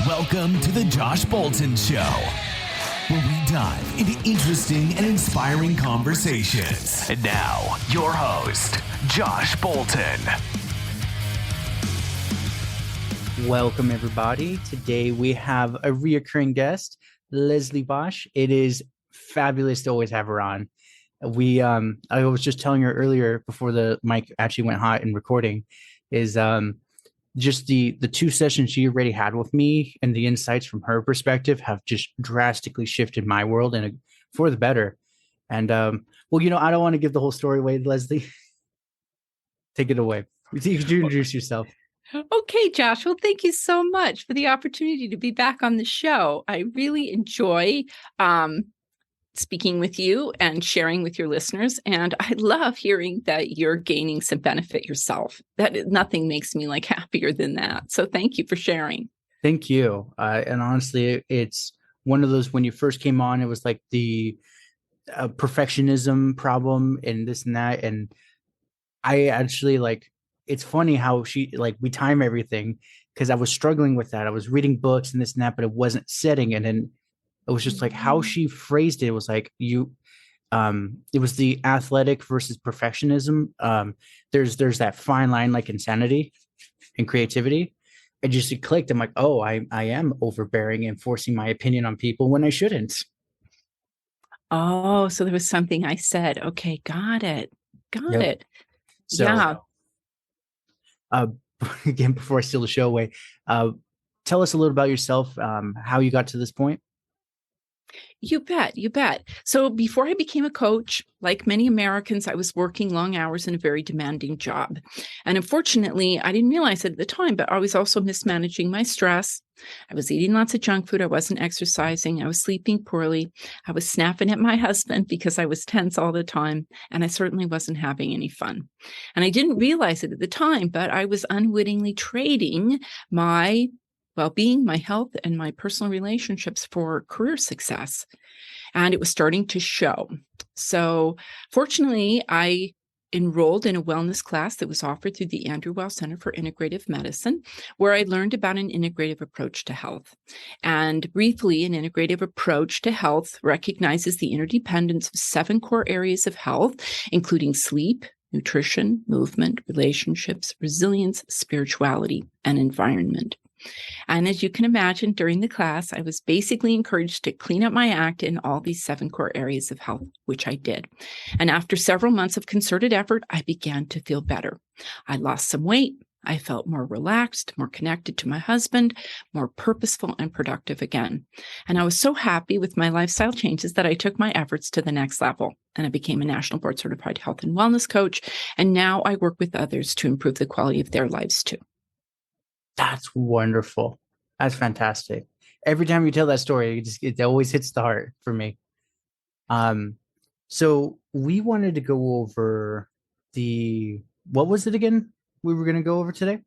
Welcome to the Josh Bolton Show, where we dive into interesting and inspiring conversations. And now, your host, Josh Bolton. Welcome, everybody. Today we have a reoccurring guest, Leslie Bosch. It is fabulous to always have her on. I was just telling her earlier before the mic actually went hot in recording, is just the two sessions she already had with me and the insights from her perspective have just drastically shifted my world and for the better. And I don't want to give the whole story away. Leslie, take it away. You can introduce yourself. Okay, Josh. Well, thank you so much for the opportunity to be back on the show. I really enjoy speaking with you and sharing with your listeners. And I love hearing that you're gaining some benefit yourself. Nothing makes me happier than that. So thank you for sharing. Thank you. And honestly, it's one of those, when you first came on, it was like the perfectionism problem and this and that. And I actually it's funny how we time everything, because I was struggling with that. I was reading books and this and that, but it wasn't setting. And then it was just how she phrased it was it was the athletic versus perfectionism. There's that fine line, like insanity and creativity. It clicked. I'm like, oh, I am overbearing and forcing my opinion on people when I shouldn't. Oh, so there was something I said. Okay, got it. So, yeah. Again, before I steal the show away, tell us a little about yourself, how you got to this point. You bet. So before I became a coach, like many Americans, I was working long hours in a very demanding job. And unfortunately, I didn't realize it at the time, but I was also mismanaging my stress. I was eating lots of junk food. I wasn't exercising. I was sleeping poorly. I was snapping at my husband because I was tense all the time. And I certainly wasn't having any fun. And I didn't realize it at the time, but I was unwittingly trading my well-being, my health, and my personal relationships for career success. And it was starting to show. So fortunately, I enrolled in a wellness class that was offered through the Andrew Weil Center for Integrative Medicine, where I learned about an integrative approach to health. And briefly, an integrative approach to health recognizes the interdependence of 7 core areas of health, including sleep, nutrition, movement, relationships, resilience, spirituality, and environment. And as you can imagine, during the class, I was basically encouraged to clean up my act in all these 7 core areas of health, which I did. And after several months of concerted effort, I began to feel better. I lost some weight. I felt more relaxed, more connected to my husband, more purposeful and productive again. And I was so happy with my lifestyle changes that I took my efforts to the next level. And I became a national board certified health and wellness coach. And now I work with others to improve the quality of their lives too. That's wonderful. That's fantastic. Every time you tell that story, it always hits the heart for me. So we wanted to go over what was it again we were going to go over today?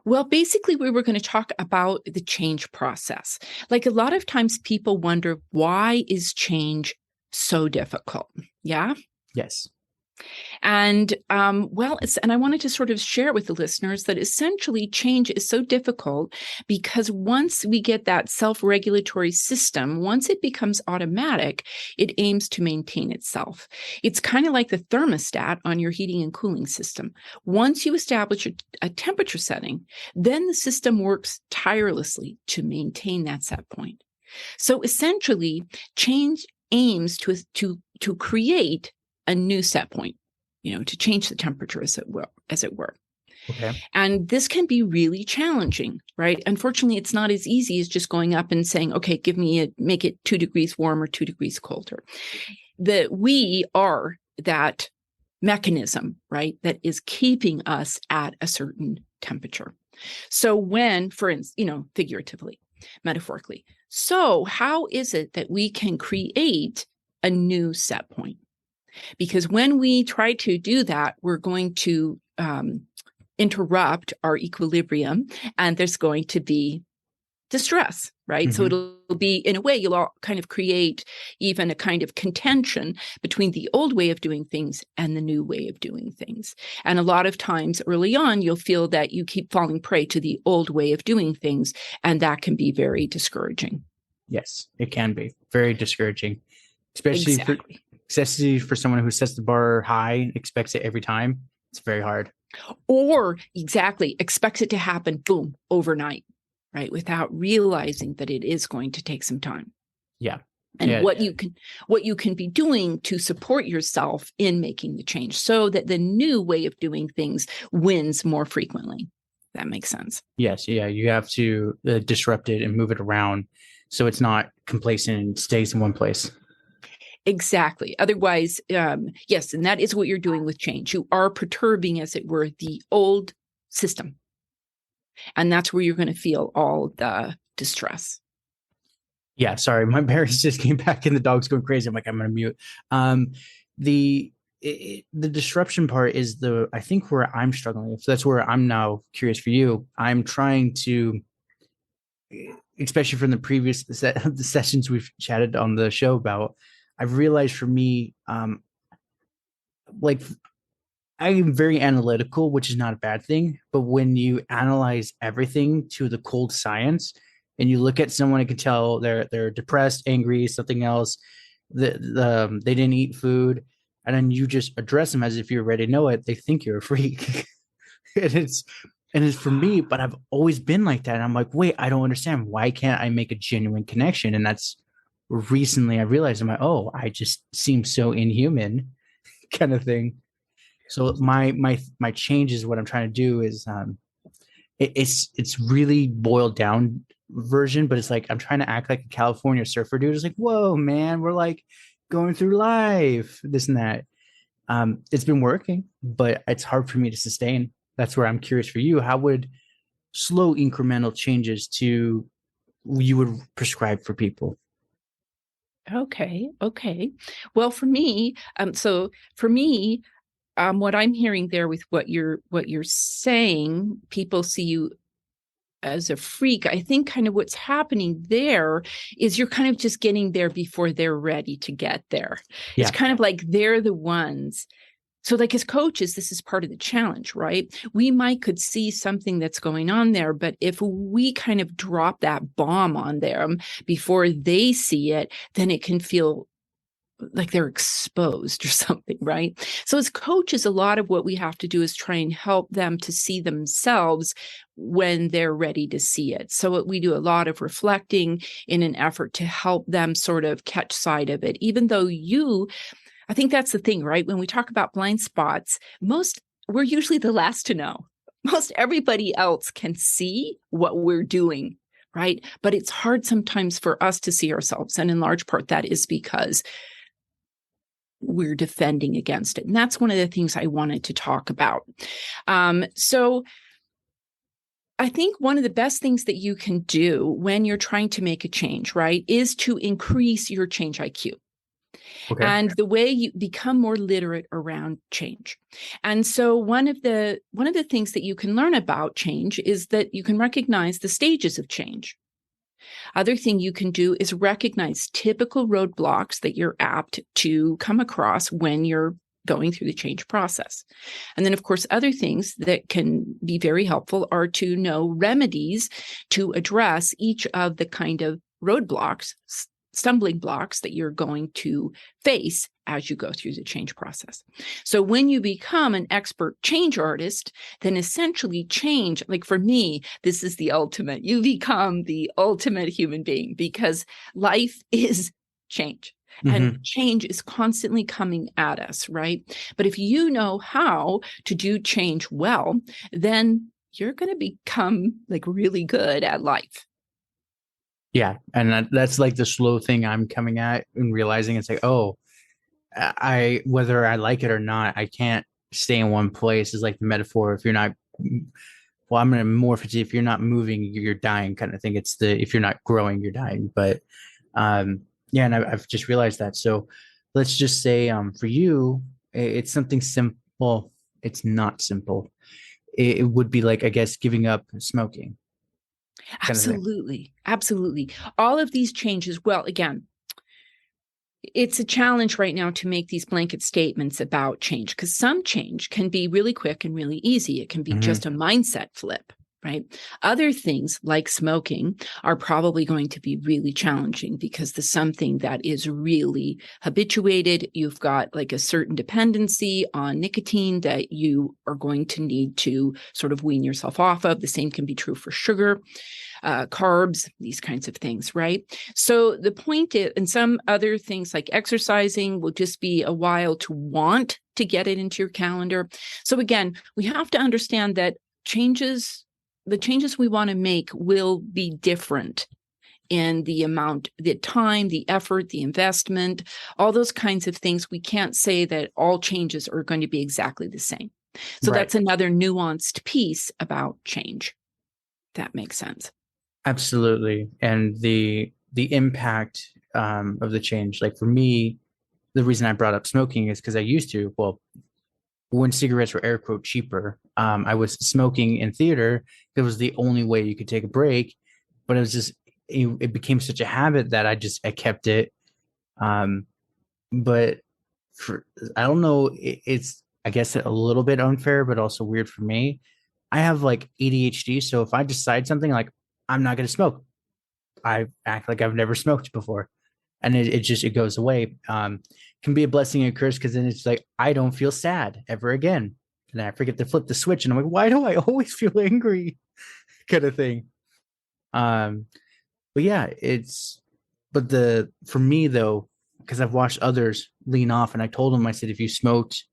Well, basically, we were going to talk about the change process. A lot of times people wonder, why is change so difficult? Yeah? Yes. And and I wanted to sort of share with the listeners that essentially change is so difficult because once we get that self-regulatory system, once it becomes automatic, it aims to maintain itself. It's kind of like the thermostat on your heating and cooling system. Once you establish a temperature setting, then the system works tirelessly to maintain that set point. So essentially, change aims to create a new set point, to change the temperature as it were. Okay. And this can be really challenging, right? Unfortunately, it's not as easy as just going up and saying, okay, make it 2 degrees warmer, 2 degrees colder. We are that mechanism, right? That is keeping us at a certain temperature. So when, for instance, figuratively, metaphorically, so how is it that we can create a new set point? Because when we try to do that, we're going to interrupt our equilibrium, and there's going to be distress, right? So it'll be, in a way, you'll all kind of create even a kind of contention between the old way of doing things and the new way of doing things. And a lot of times early on, you'll feel that you keep falling prey to the old way of doing things, and that can be very discouraging. Yes, it can be very discouraging, especially for someone who sets the bar high and expects it every time. It's very hard. Or expects it to happen, boom, overnight. Right, without realizing that it is going to take some time. Yeah. And what you can be doing to support yourself in making the change so that the new way of doing things wins more frequently. That makes sense. Yes. Yeah. You have to disrupt it and move it around so it's not complacent and stays in one place. Exactly. Otherwise, yes, and that is what you're doing with change. You are perturbing, as it were, the old system. And that's where you're going to feel all the distress. Yeah, sorry. My parents just came back and the dog's going crazy. I'm like, I'm going to mute. The disruption part is I think where I'm struggling. So that's where I'm now curious for you. I'm trying to, especially from the previous the sessions we've chatted on the show about, I've realized for me, like, I am very analytical, which is not a bad thing. But when you analyze everything to the cold science and you look at someone, you can tell they're depressed, angry, something else, they didn't eat food, and then you just address them as if you already know it. They think you're a freak. and it's for me, but I've always been like that. And I'm like, wait, I don't understand. Why can't I make a genuine connection? And that's recently I realized I'm like, oh, I just seem so inhuman kind of thing. So my change is what I'm trying to do is it's really boiled down version, but it's like I'm trying to act like a California surfer dude. It's like, whoa, man, we're like going through life, this and that. It's been working, but it's hard for me to sustain. That's where I'm curious for you. How would slow incremental changes you would prescribe for people? Okay. Well, for me, what I'm hearing there with what you're saying, people see you as a freak. I think kind of what's happening there is you're kind of just getting there before they're ready to get there. Yeah. It's kind of like they're the ones. So like as coaches, this is part of the challenge, right? We could see something that's going on there, but if we kind of drop that bomb on them before they see it, then it can feel like they're exposed or something, right? So as coaches, a lot of what we have to do is try and help them to see themselves when they're ready to see it. So we do a lot of reflecting in an effort to help them sort of catch sight of it, even though I think that's the thing, right? When we talk about blind spots, we're usually the last to know. Most everybody else can see what we're doing, right? But it's hard sometimes for us to see ourselves. And in large part, that is because we're defending against it. And that's one of the things I wanted to talk about. So I think one of the best things that you can do when you're trying to make a change, right, is to increase your change IQ. Okay. And the way you become more literate around change. And so one of the things that you can learn about change is that you can recognize the stages of change. Other thing you can do is recognize typical roadblocks that you're apt to come across when you're going through the change process. And then, of course, other things that can be very helpful are to know remedies to address each of the kind of roadblocks, stumbling blocks that you're going to face as you go through the change process. So when you become an expert change artist, then essentially change, like for me, this is the ultimate. You become the ultimate human being because life is change. And change is constantly coming at us, right? But if you know how to do change well, then you're going to become like really good at life. Yeah. And that's like the slow thing I'm coming at and realizing it's like, oh, whether I like it or not, I can't stay in one place is like the metaphor. If you're not, well, I'm going to morph it to if you're not moving, you're dying kind of thing. It's if you're not growing, you're dying. But, yeah, and I've just realized that. So let's just say for you, it's something simple. It's not simple. It would be like, I guess, giving up smoking. kind of thing. Absolutely. Absolutely. All of these changes, well, again, it's a challenge right now to make these blanket statements about change, because some change can be really quick and really easy. It can be just a mindset flip, right? Other things like smoking are probably going to be really challenging because there's something that is really habituated. You've got like a certain dependency on nicotine that you are going to need to sort of wean yourself off of. The same can be true for sugar. Carbs, these kinds of things, right? So the point is, and some other things like exercising will just be a while to want to get it into your calendar. So again, we have to understand that the changes we want to make will be different in the amount, the time, the effort, the investment, all those kinds of things. We can't say that all changes are going to be exactly the same. So that's another nuanced piece about change. That makes sense. Absolutely. And the impact of the change, like for me, the reason I brought up smoking is because I used to, well, when cigarettes were air quote cheaper, I was smoking in theater. It was the only way you could take a break, but it was just, it became such a habit that I kept it. But I don't know, it's, I guess, a little bit unfair, but also weird for me. I have like ADHD. So if I decide something like, I'm not going to smoke, I act like I've never smoked before. And it goes away. Can be a blessing and a curse, because then it's like, I don't feel sad ever again. And I forget to flip the switch. And I'm like, why do I always feel angry? Kind of thing. But yeah, for me though, because I've watched others lean off, and I told them, I said, if you smoked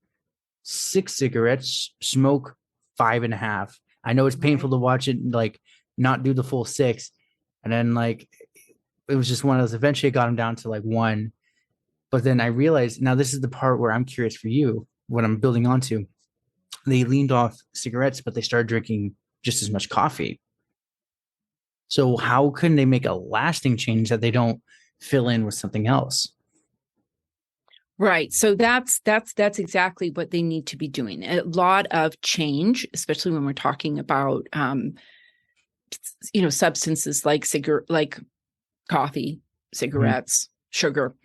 6 cigarettes, smoke 5.5. I know it's painful to watch it, like, not do the full 6. And then like, it was just one of those, eventually it got him down to like 1. But then I realized, now this is the part where I'm curious for you, what I'm building onto. They leaned off cigarettes, but they started drinking just as much coffee. So how can they make a lasting change that they don't fill in with something else? Right. So that's exactly what they need to be doing. A lot of change, especially when we're talking about substances like coffee, cigarettes, sugar,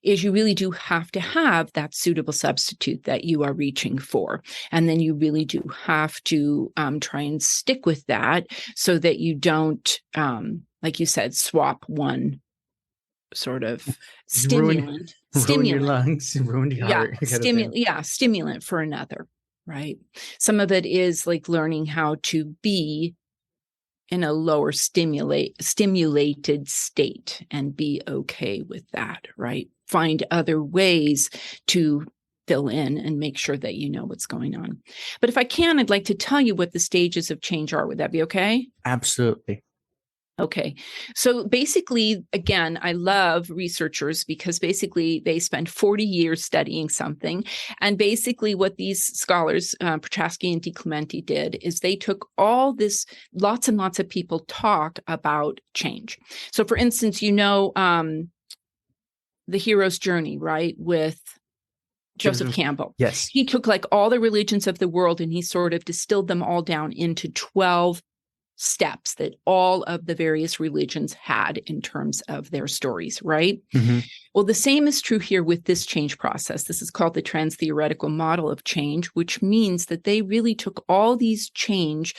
is you really do have to have that suitable substitute that you are reaching for. And then you really do have to try and stick with that so that you don't, like you said, swap one sort of stimulant. Ruin your lungs, ruin your heart. Stimulant for another, right? Some of it is like learning how to be in a lower stimulated state and be okay with that, right? Find other ways to fill in and make sure that you know what's going on. But if I can, I'd like to tell you what the stages of change are. Would that be okay? Absolutely. Okay. So basically, again, I love researchers because basically they spend 40 years studying something. And basically what these scholars, Prochaska and DiClemente, did is they took all this, lots and lots of people talk about change. So for instance, The Hero's Journey, right? With Joseph Campbell. Yes. He took like all the religions of the world and he sort of distilled them all down into 12 steps that all of the various religions had in terms of their stories, right? Mm-hmm. Well, the same is true here with this change process. This is called the trans-theoretical model of change, which means that they really took all these change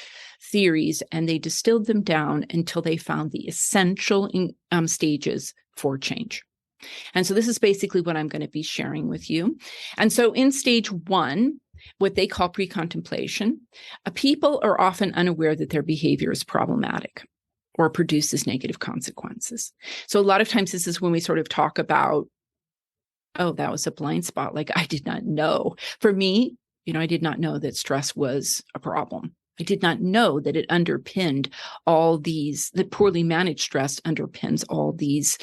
theories and they distilled them down until they found the essential stages for change. And so this is basically what I'm going to be sharing with you. And so in stage 1, what they call pre-contemplation, people are often unaware that their behavior is problematic or produces negative consequences. So a lot of times this is when we sort of talk about, oh, that was a blind spot. Like, I did not know. For me, I did not know that stress was a problem. I did not know that it underpinned all these, that poorly managed stress underpins all these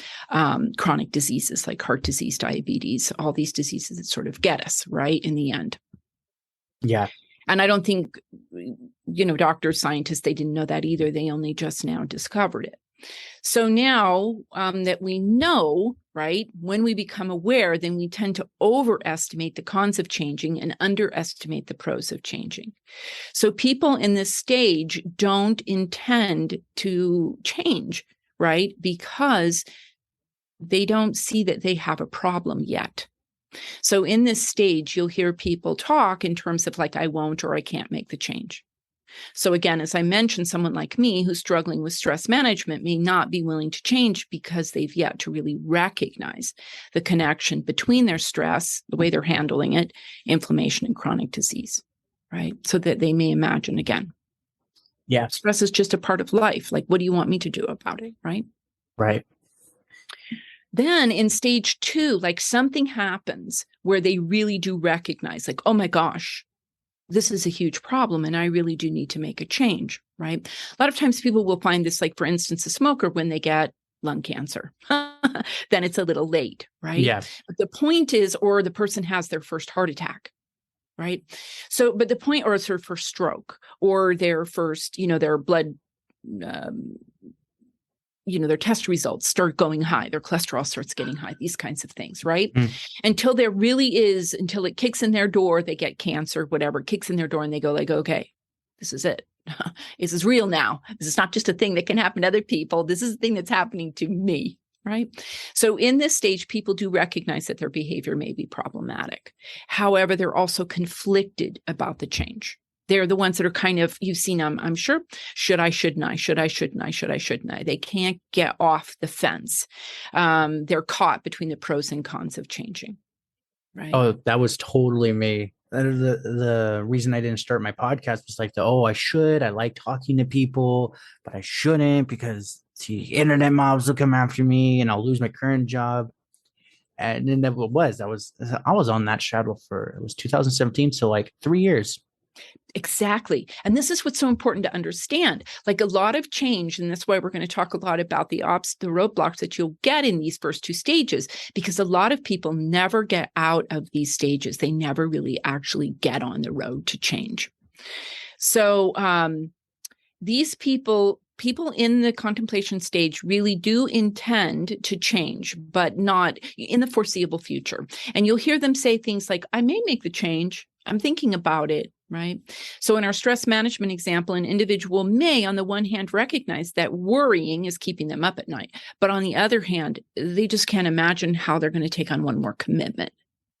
chronic diseases like heart disease, diabetes, all these diseases that sort of get us, right, in the end. Yeah. And I don't think, doctors, scientists, they didn't know that either. They only just now discovered it. So now that we know, right, when we become aware, then we tend to overestimate the cons of changing and underestimate the pros of changing. So people in this stage don't intend to change, right, because they don't see that they have a problem yet. So in this stage, you'll hear people talk in terms of like, I won't or I can't make the change. So again, as I mentioned, someone like me who's struggling with stress management may not be willing to change because they've yet to really recognize the connection between their stress, the way they're handling it, inflammation, and chronic disease, right? So that they may imagine again, Yeah. stress is just a part of life. Like, what do you want me to do about it, right? Right. Then in stage 2, like something happens where they really do recognize, like, oh my gosh, this is a huge problem and I really do need to make a change, right? A lot of times people will find this, like, for instance, a smoker when they get lung cancer, then it's a little late, right? Yeah. But the point is, or the person has their first heart attack, right? So, but the point, or it's their first stroke, or their first, their blood, their test results start going high, their cholesterol starts getting high, these kinds of things, right? Until it kicks in their door, they get cancer, whatever, kicks in their door and they go like, okay, this is it. This is real now. This is not just a thing that can happen to other people. This is a thing that's happening to me, right? So in this stage, people do recognize that their behavior may be problematic. However, they're also conflicted about the change. They're the ones that are kind of, you've seen them, I'm sure, should I, shouldn't I, should I, shouldn't I, should I, shouldn't I? They can't get off the fence. They're caught between the pros and cons of changing, right? Oh, that was totally me. The reason I didn't start my podcast was like, I like talking to people, but I shouldn't because the internet mobs will come after me and I'll lose my current job. And then that was, I was on that shadow it was 2017. So like 3 years. Exactly. And this is what's so important to understand. Like a lot of change, and that's why we're going to talk a lot about the roadblocks that you'll get in these first 2 stages, because a lot of people never get out of these stages. They never really actually get on the road to change. So these people in the contemplation stage really do intend to change, but not in the foreseeable future. And you'll hear them say things like, I may make the change. I'm thinking about it, right? So in our stress management example, an individual may, on the one hand, recognize that worrying is keeping them up at night. But on the other hand, they just can't imagine how they're going to take on one more commitment.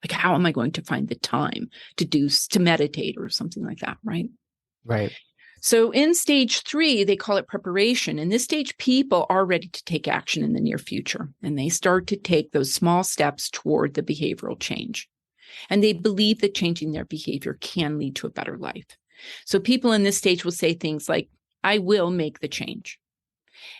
Like, how am I going to find the time to meditate or something like that, right? Right. So in stage 3, they call it preparation. In this stage, people are ready to take action in the near future, and they start to take those small steps toward the behavioral change. And they believe that changing their behavior can lead to a better life. So people in this stage will say things like, I will make the change.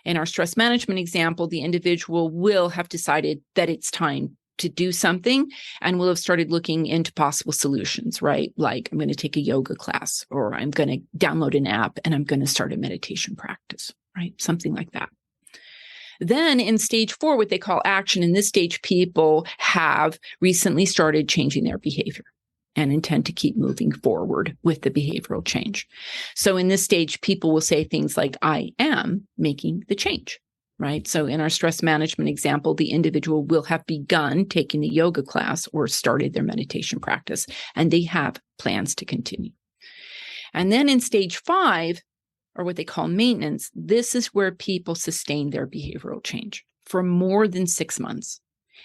In our stress management example, the individual will have decided that it's time to do something and will have started looking into possible solutions, right? Like, I'm going to take a yoga class, or I'm going to download an app and I'm going to start a meditation practice, right? Something like that. Then in stage 4, what they call action, in this stage, people have recently started changing their behavior and intend to keep moving forward with the behavioral change. So in this stage, people will say things like, I am making the change, right? So in our stress management example, the individual will have begun taking the yoga class or started their meditation practice, and they have plans to continue. And then in stage 5, or what they call maintenance, this is where people sustain their behavioral change for more than 6 months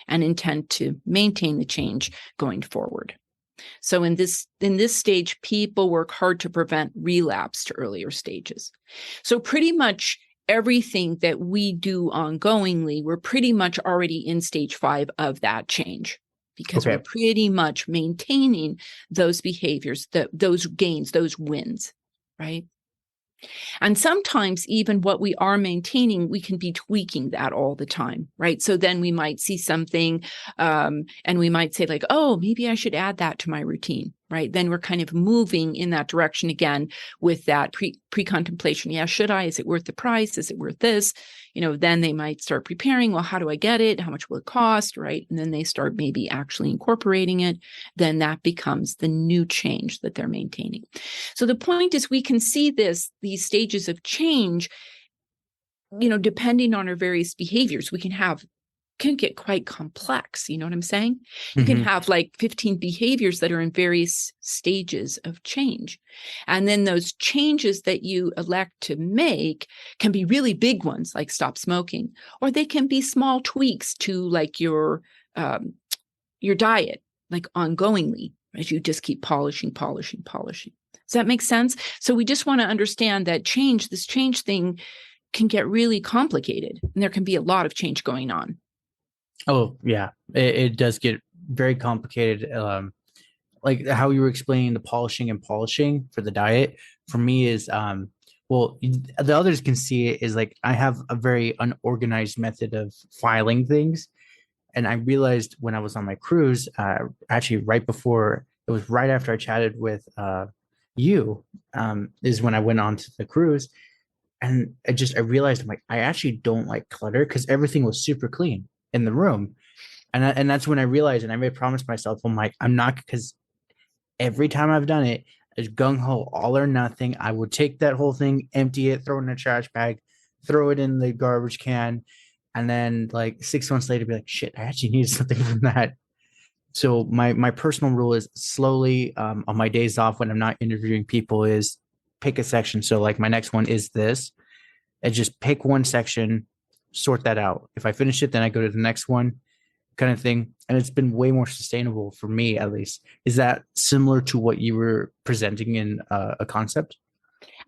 and intend to maintain the change going forward. So in this stage, people work hard to prevent relapse to earlier stages. So pretty much everything that we do ongoingly, we're pretty much already in stage 5 of that change, because we're pretty much maintaining those behaviors, those gains, those wins, right? And sometimes even what we are maintaining, we can be tweaking that all the time, right? So then we might see something and we might say like, oh, maybe I should add that to my routine, right? Then we're kind of moving in that direction again with that pre-contemplation. Yeah, should I? Is it worth the price? Is it worth this? Then they might start preparing. Well, how do I get it? How much will it cost, right? And then they start maybe actually incorporating it. Then that becomes the new change that they're maintaining. So the point is, we can see these stages of change depending on our various behaviors, can get quite complex. You know what I'm saying? You can have like 15 behaviors that are in various stages of change. And then those changes that you elect to make can be really big ones, like stop smoking, or they can be small tweaks to like your diet, like ongoingly, as you just keep polishing. Does that make sense? So we just want to understand that this change thing can get really complicated, and there can be a lot of change going on. Oh, yeah. It does get very complicated. Like how you were explaining the polishing for the diet, for me is, well, the others can see it is like I have a very unorganized method of filing things. And I realized when I was on my cruise, actually right after I chatted with you, is when I went on to the cruise. And I realized I actually don't like clutter because everything was super clean in the room. And that's when I realized, and I made a promise myself, I'm not, because every time I've done it, it's gung ho, all or nothing. I would take that whole thing, empty it, throw it in a trash bag, throw it in the garbage can. And then like 6 months later, be like, shit, I actually needed something from that. So my personal rule is slowly on my days off when I'm not interviewing people is pick a section. So like my next one is this, and just pick one section, sort that out. If I finish it, then I go to the next one, kind of thing. And it's been way more sustainable for me, at least. Is that similar to what you were presenting in a concept?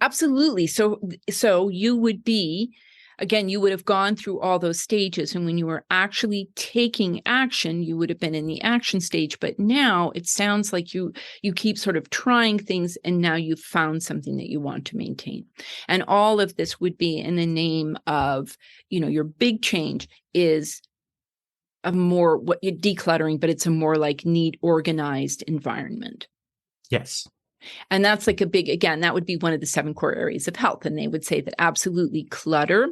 Absolutely. So you would be, again, you would have gone through all those stages. And when you were actually taking action, you would have been in the action stage. But now it sounds like you keep sort of trying things, and now you've found something that you want to maintain. And all of this would be in the name of, your big change is a more what you're decluttering, but it's a more like neat, organized environment. Yes. And that's like that would be one of the 7 core areas of health. And they would say that absolutely clutter,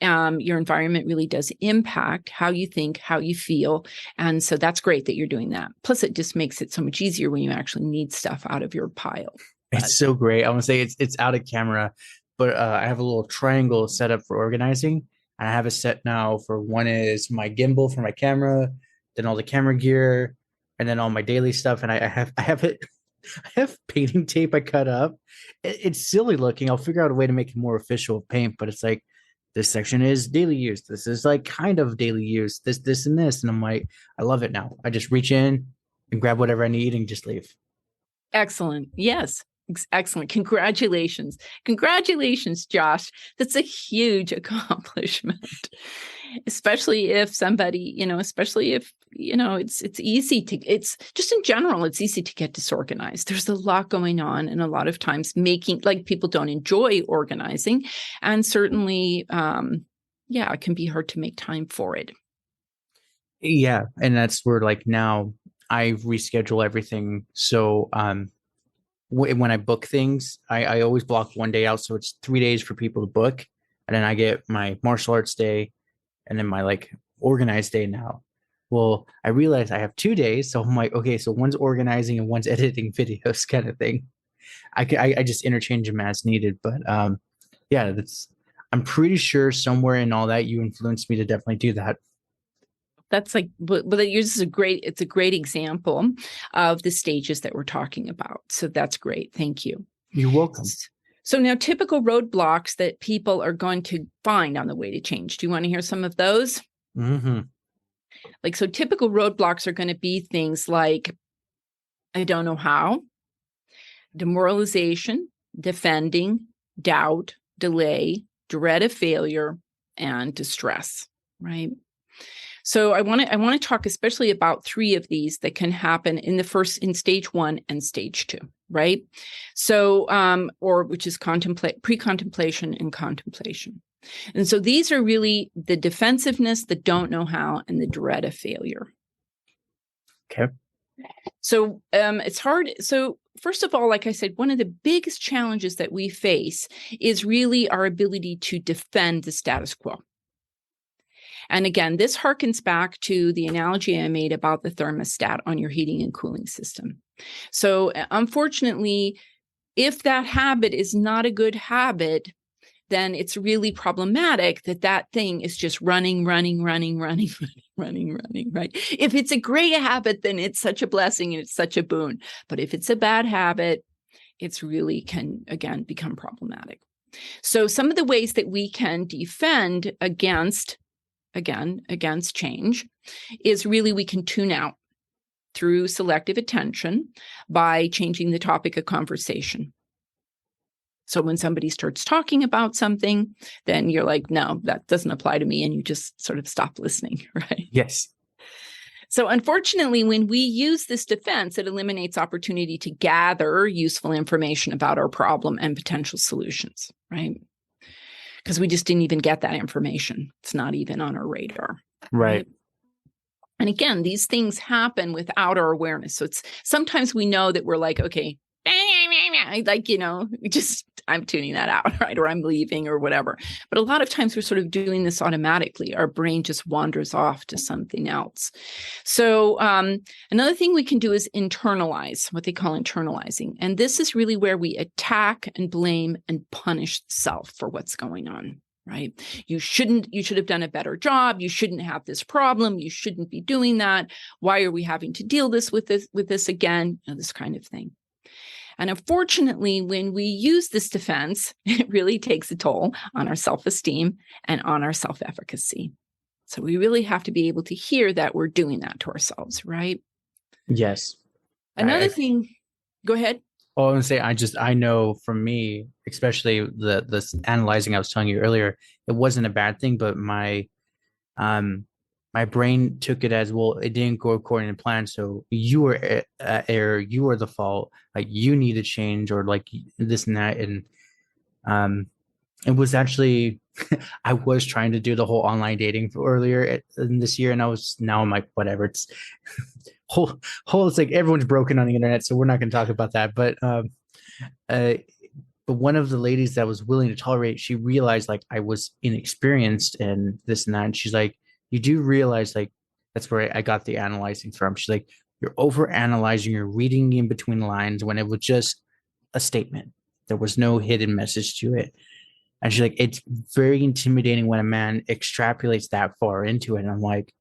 your environment really does impact how you think, how you feel. And so that's great that you're doing that. Plus, it just makes it so much easier when you actually need stuff out of your pile. It's so great. I want to say it's out of camera, but I have a little triangle set up for organizing. And I have it set now for one is my gimbal for my camera, then all the camera gear, and then all my daily stuff. And I have it. I have painting tape I cut up. It's silly looking. I'll figure out a way to make it more official with paint, but it's like this section is daily use. This is like kind of daily use. This, and this. And I'm like, I love it now. I just reach in and grab whatever I need and just leave. Excellent. Yes. Excellent. Congratulations. Congratulations, Josh. That's a huge accomplishment, especially if somebody, it's easy it's just in general, it's easy to get disorganized. There's a lot going on, and a lot of times people don't enjoy organizing, and certainly, it can be hard to make time for it. Yeah. And that's where like now I reschedule everything. So, when I book things, I always block one day out. So it's 3 days for people to book. And then I get my martial arts day and then my like organized day now. Well, I realized I have 2 days. So I'm like, okay, so one's organizing and one's editing videos kind of thing. I just interchange them as needed. But I'm pretty sure somewhere in all that you influenced me to definitely do that. That's like, but it's a great example of the stages that we're talking about. So that's great. Thank you. You're welcome. So now typical roadblocks that people are going to find on the way to change. Do you want to hear some of those? Mm-hmm. So typical roadblocks are going to be things like, I don't know how, demoralization, defending, doubt, delay, dread of failure, and distress, right? So I want to talk especially about 3 of these that can happen in stage 1 and stage 2, right? So, which is pre-contemplation and contemplation. And so these are really the defensiveness, the don't know how, and the dread of failure. Okay. So it's hard. So first of all, like I said, one of the biggest challenges that we face is really our ability to defend the status quo. And again, this harkens back to the analogy I made about the thermostat on your heating and cooling system. So unfortunately, if that habit is not a good habit, then it's really problematic that thing is just running, right? If it's a great habit, then it's such a blessing and it's such a boon. But if it's a bad habit, it's really can, again, become problematic. So some of the ways that we can defend against change is really we can tune out through selective attention by changing the topic of conversation. So when somebody starts talking about something, then you're like, no, that doesn't apply to me. And you just sort of stop listening, right? Yes. So unfortunately, when we use this defense, it eliminates opportunity to gather useful information about our problem and potential solutions, right? Because we just didn't even get that information. It's not even on our radar. Right. And again, these things happen without our awareness. So it's sometimes we know that we're like, okay, like, I'm tuning that out, right? Or I'm leaving or whatever. But a lot of times we're sort of doing this automatically. Our brain just wanders off to something else. So another thing we can do is internalize, what they call internalizing. And this is really where we attack and blame and punish the self for what's going on, right? You should have done a better job. You shouldn't have this problem. You shouldn't be doing that. Why are we having to deal with this again? This kind of thing. And unfortunately, when we use this defense, it really takes a toll on our self-esteem and on our self-efficacy. So we really have to be able to hear that we're doing that to ourselves, right? Yes. Another thing, go ahead. Oh, I want to say, I know from me, especially the analyzing I was telling you earlier, it wasn't a bad thing, but my brain took it as, well, it didn't go according to plan. So you were at error. You are the fault. Like, you need to change, or like this and that. And it was actually, I was trying to do the whole online dating earlier in this year. And now I'm like, whatever, it's it's like everyone's broken on the internet. So we're not going to talk about that. But one of the ladies that was willing to tolerate, she realized like I was inexperienced and this and that. And she's like, you do realize, like, that's where I got the analyzing from. She's like, you're over analyzing, you're reading in between the lines when it was just a statement. There was no hidden message to it. And she's like, it's very intimidating when a man extrapolates that far into it. And I'm like,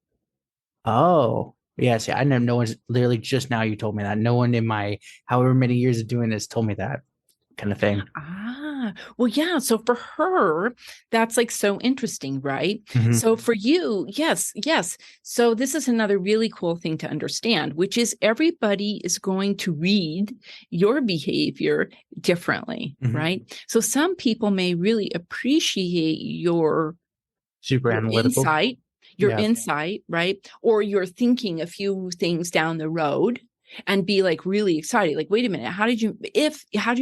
oh, yeah, see, I never, no one's literally just now you told me that. No one in my however many years of doing this told me that kind of thing. Well, yeah. So for her, that's like so interesting, right? Mm-hmm. So for you, yes. So this is another really cool thing to understand, which is everybody is going to read your behavior differently, Mm-hmm. right? So some people may really appreciate your super analytical insight, right? Or you're thinking a few things down the road and be like really excited. Like, wait a minute, how'd you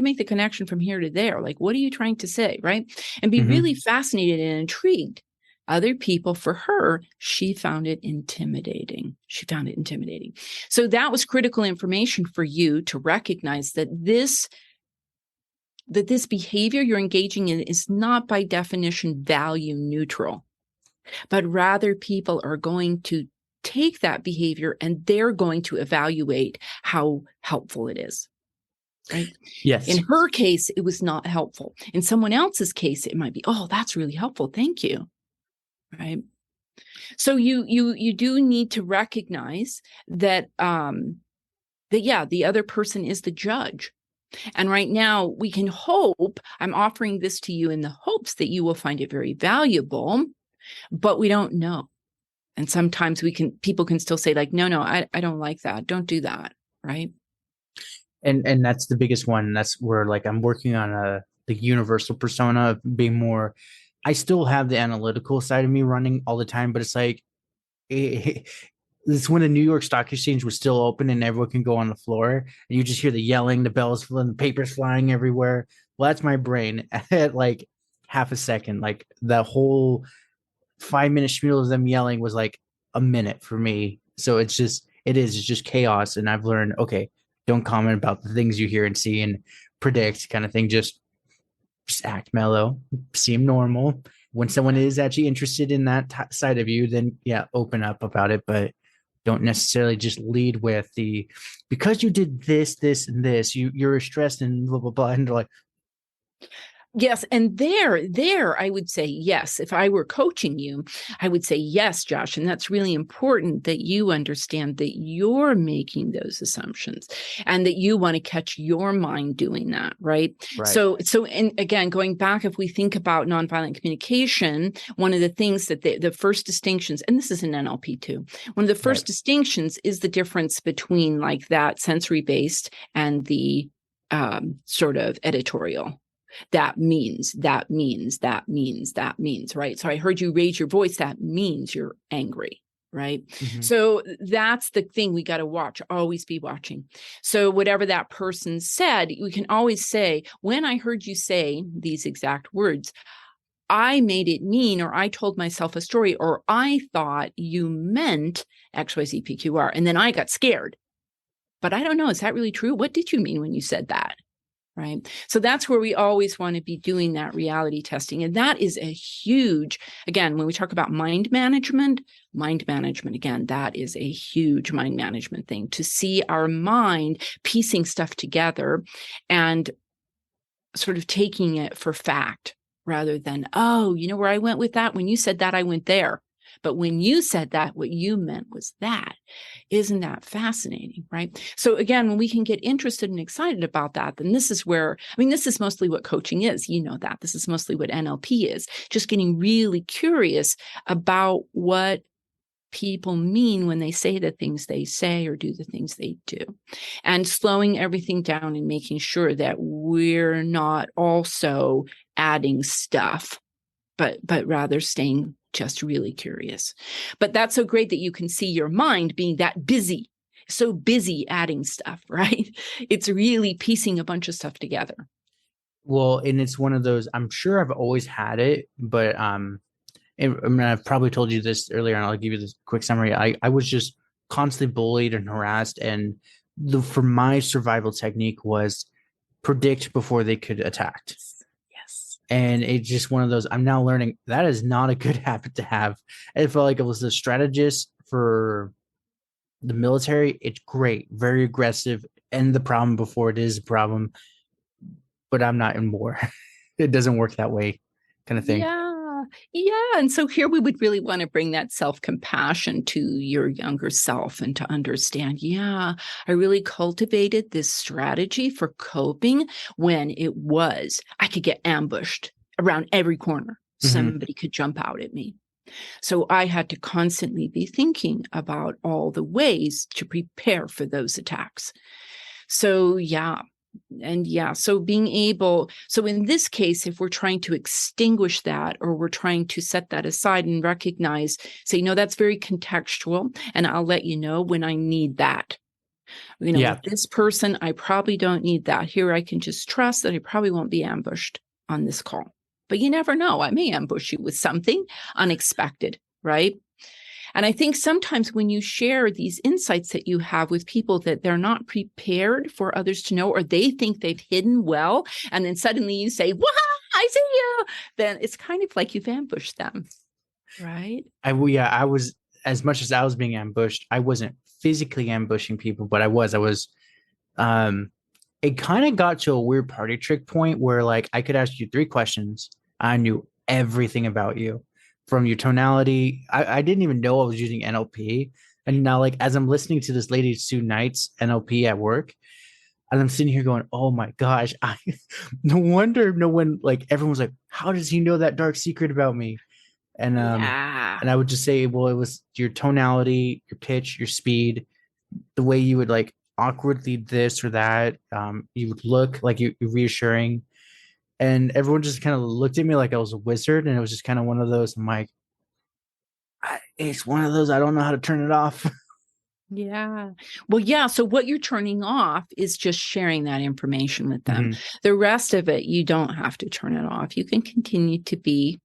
make the connection from here to there? Like, what are you trying to say? Right. And be Mm-hmm. really fascinated and intrigued. Other people, for her, she found it intimidating. So that was critical information for you to recognize that this behavior you're engaging in is not by definition value neutral, but rather people are going to take that behavior and they're going to evaluate how helpful it is, right? Yes. In her case, it was not helpful. In someone else's case, it might be, oh, that's really helpful. Thank you. Right. So you do need to recognize that, the other person is the judge. And right now we can hope, I'm offering this to you in the hopes that you will find it very valuable, but we don't know. And sometimes people can still say like, no, I don't like that. Don't do that. Right. And that's the biggest one. That's where like I'm working on the universal persona of being more, I still have the analytical side of me running all the time, but it's like, it's when the New York Stock Exchange was still open and everyone can go on the floor and you just hear the yelling, the bells, and the papers flying everywhere. Well, that's my brain at like half a second. Like the whole 5-minute spiel of them yelling was like a minute for me. So it's just chaos. And I've learned, okay, don't comment about the things you hear and see and predict kind of thing. Just act mellow, seem normal. When someone is actually interested in that side of you, then yeah, open up about it, but don't necessarily just lead with because you did this, and this, you're stressed and blah, blah, blah. And they're like, Yes. And there, I would say, yes. If I were coaching you, I would say, yes, Josh. And that's really important that you understand that you're making those assumptions and that you want to catch your mind doing that. Right. Right. And again, going back, if we think about nonviolent communication, one of the things that the first distinctions, and this is in NLP too, one of the first distinctions is the difference between like that sensory based and the sort of editorial. That means, right? So I heard you raise your voice. That means you're angry, right? Mm-hmm. So that's the thing we got to watch, always be watching. So whatever that person said, we can always say, when I heard you say these exact words, I made it mean, or I told myself a story, or I thought you meant XYZPQR, and then I got scared. But I don't know, is that really true? What did you mean when you said that? Right. So that's where we always want to be doing that reality testing. And that is a huge, again, when we talk about mind management, again, that is a huge mind management thing, to see our mind piecing stuff together and sort of taking it for fact rather than, oh, you know where I went with that? When you said that, I went there. But when you said that, what you meant was that. Isn't that fascinating, right? So again, when we can get interested and excited about that, then this is where, I mean, this is mostly what coaching is. You know that. This is mostly what NLP is. Just getting really curious about what people mean when they say the things they say or do the things they do. And slowing everything down and making sure that we're not also adding stuff, but rather staying just really curious. But that's so great that you can see your mind being that busy, so busy adding stuff, right? It's really piecing a bunch of stuff together. Well, and it's one of those, I'm sure I've always had it, but I mean, I've probably told you this earlier, and I'll give you this quick summary. I was just constantly bullied and harassed, and for my survival technique was predict before they could attack. And it's just one of those, I'm now learning that is not a good habit to have. I felt like it was a strategist for the military. It's great, very aggressive, end the problem before it is a problem. But I'm not in war. It doesn't work that way, kind of thing. Yeah. And so here we would really want to bring that self-compassion to your younger self and to understand, I really cultivated this strategy for coping when I could get ambushed around every corner. Mm-hmm. Somebody could jump out at me. So I had to constantly be thinking about all the ways to prepare for those attacks. So, so being able, so in this case, if we're trying to extinguish that, or we're trying to set that aside and recognize, say, no, that's very contextual, and I'll let you know when I need that. With this person, I probably don't need that. Here, I can just trust that I probably won't be ambushed on this call. But you never know. I may ambush you with something unexpected, right? And I think sometimes when you share these insights that you have with people that they're not prepared for others to know, or they think they've hidden well, and then suddenly you say, "What? I see you," then it's kind of like you've ambushed them, right? I was, as much as I was being ambushed, I wasn't physically ambushing people, but I was, it kind of got to a weird party trick point where like I could ask you 3 questions. I knew everything about you. From your tonality, I didn't even know I was using NLP. And now, like, as I'm listening to this lady, Sue Knight's NLP at work, and I'm sitting here going, oh my gosh, no wonder no one, like, everyone's like, how does he know that dark secret about me? And and I would just say, well, it was your tonality, your pitch, your speed, the way you would like awkwardly this or that. You would look like you're reassuring. And everyone just kind of looked at me like I was a wizard. And it was just kind of one of those, I'm like, it's one of those, I don't know how to turn it off. Yeah. Well, yeah. So what you're turning off is just sharing that information with them. Mm-hmm. The rest of it, you don't have to turn it off. You can continue to be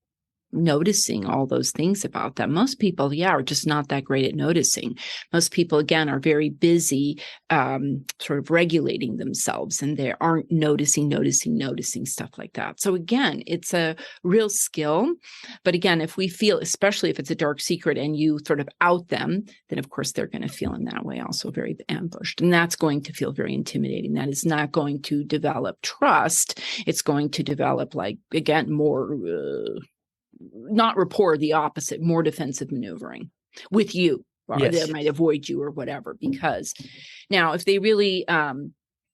noticing all those things about them. Most people, are just not that great at noticing. Most people, again, are very busy sort of regulating themselves, and they aren't noticing stuff like that. So again, it's a real skill. But again, if we feel, especially if it's a dark secret and you sort of out them, then of course they're going to feel in that way also very ambushed. And that's going to feel very intimidating. That is not going to develop trust. It's going to develop, like, again, more not rapport, the opposite, more defensive maneuvering with you, or they might avoid you or whatever. Because now, if they really,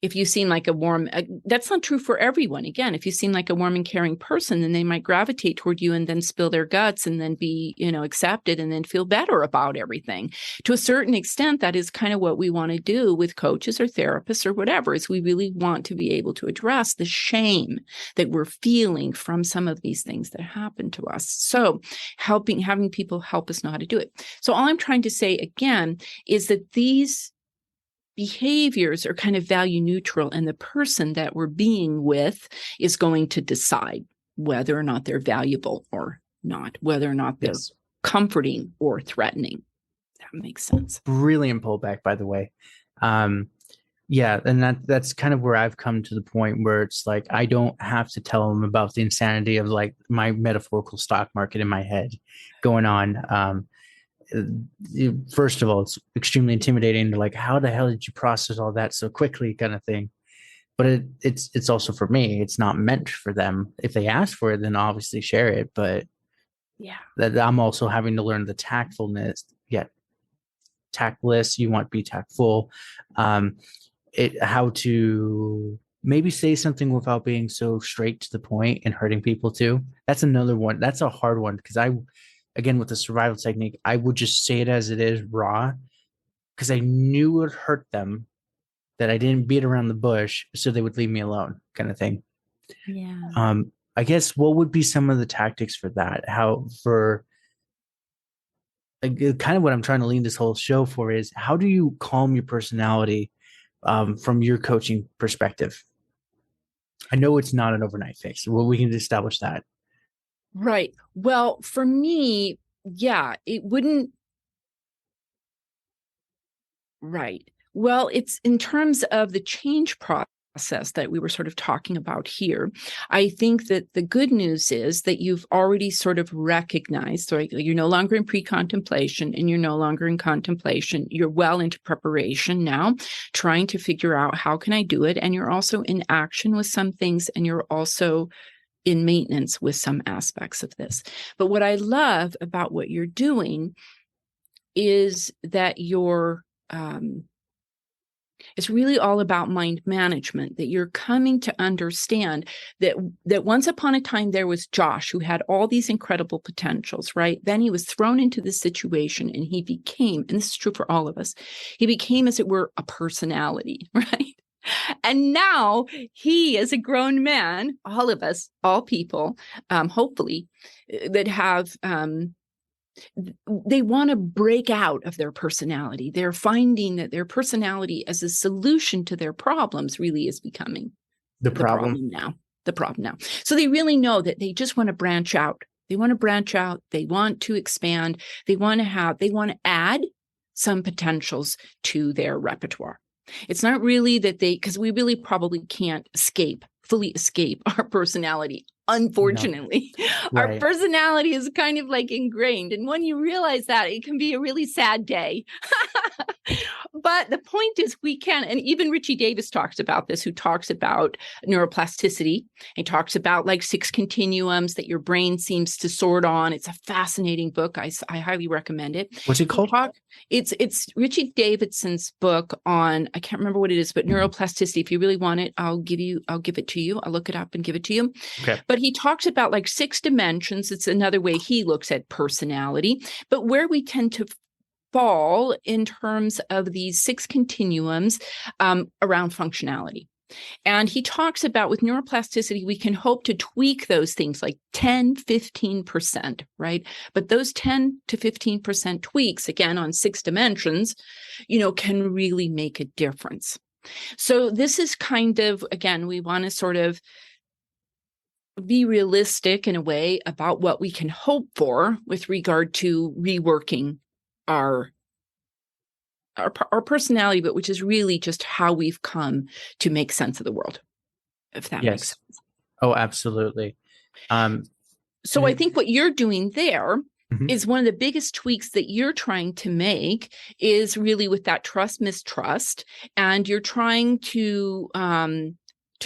if you seem like a warm, that's not true for everyone. Again, if you seem like a warm and caring person, then they might gravitate toward you and then spill their guts and then be, accepted and then feel better about everything. To a certain extent, that is kind of what we want to do with coaches or therapists or whatever, is we really want to be able to address the shame that we're feeling from some of these things that happen to us. So having people help us know how to do it. So all I'm trying to say again is that these behaviors are kind of value neutral, and the person that we're being with is going to decide whether or not they're valuable or not, whether or not they're comforting or threatening. That makes sense. Brilliant pullback, by the way. And that's kind of where I've come to the point where it's like, I don't have to tell them about the insanity of like my metaphorical stock market in my head going on. First of all, it's extremely intimidating to like, how the hell did you process all that so quickly, kind of thing. But it's also for me, it's not meant for them. If they ask for it, then obviously share it. But that I'm also having to learn the tactfulness. Tactless, you want to be tactful. How to maybe say something without being so straight to the point and hurting people too. That's another one. That's a hard one, because again, with the survival technique, I would just say it as it is, raw, because I knew it would hurt them, that I didn't beat around the bush, so they would leave me alone, kind of thing. Yeah. I guess what would be some of the tactics for that? Kind of what I'm trying to lean this whole show for is, how do you calm your personality from your coaching perspective? I know it's not an overnight fix. Well, we can establish that. Right. Well, for me, it wouldn't. Right. Well, it's in terms of the change process that we were sort of talking about here. I think that the good news is that you've already sort of recognized, so you're no longer in pre-contemplation and you're no longer in contemplation. You're well into preparation now, trying to figure out how can I do it? And you're also in action with some things, and you're also in maintenance with some aspects of this. But what I love about what you're doing is that it's really all about mind management, that you're coming to understand that once upon a time there was Josh, who had all these incredible potentials, right? Then he was thrown into this situation and he became, and this is true for all of us, he became, as it were, a personality, right? And now he, as a grown man, all of us, all people, hopefully, that have, they want to break out of their personality. They're finding that their personality as a solution to their problems really is becoming the problem now. So they really know that they just want to branch out. They want to branch out. They want to expand. They want to add some potentials to their repertoire. It's not really that because we really probably can't fully escape our personality. Unfortunately, no. Our personality is kind of like ingrained. And when you realize that, it can be a really sad day. But the point is, we can, and even Richie Davis talks about this, who talks about neuroplasticity. He talks about like 6 continuums that your brain seems to sort on. It's a fascinating book. I highly recommend it. What's it called? It's Richie Davidson's book on, I can't remember what it is, but neuroplasticity. If you really want it, I'll give it to you. I'll look it up and give it to you. Okay. But he talks about like 6 dimensions. It's another way he looks at personality, but where we tend to fall in terms of these 6 continuums around functionality. And he talks about, with neuroplasticity, we can hope to tweak those things like 10, 15%, right? But those 10 to 15% tweaks, again, on 6 dimensions, can really make a difference. So this is kind of, again, we want to sort of be realistic in a way about what we can hope for with regard to reworking our personality, but which is really just how we've come to make sense of the world, if that makes sense. Oh, absolutely. So I think what you're doing there Mhm. is one of the biggest tweaks that you're trying to make is really with that trust, mistrust, and you're trying to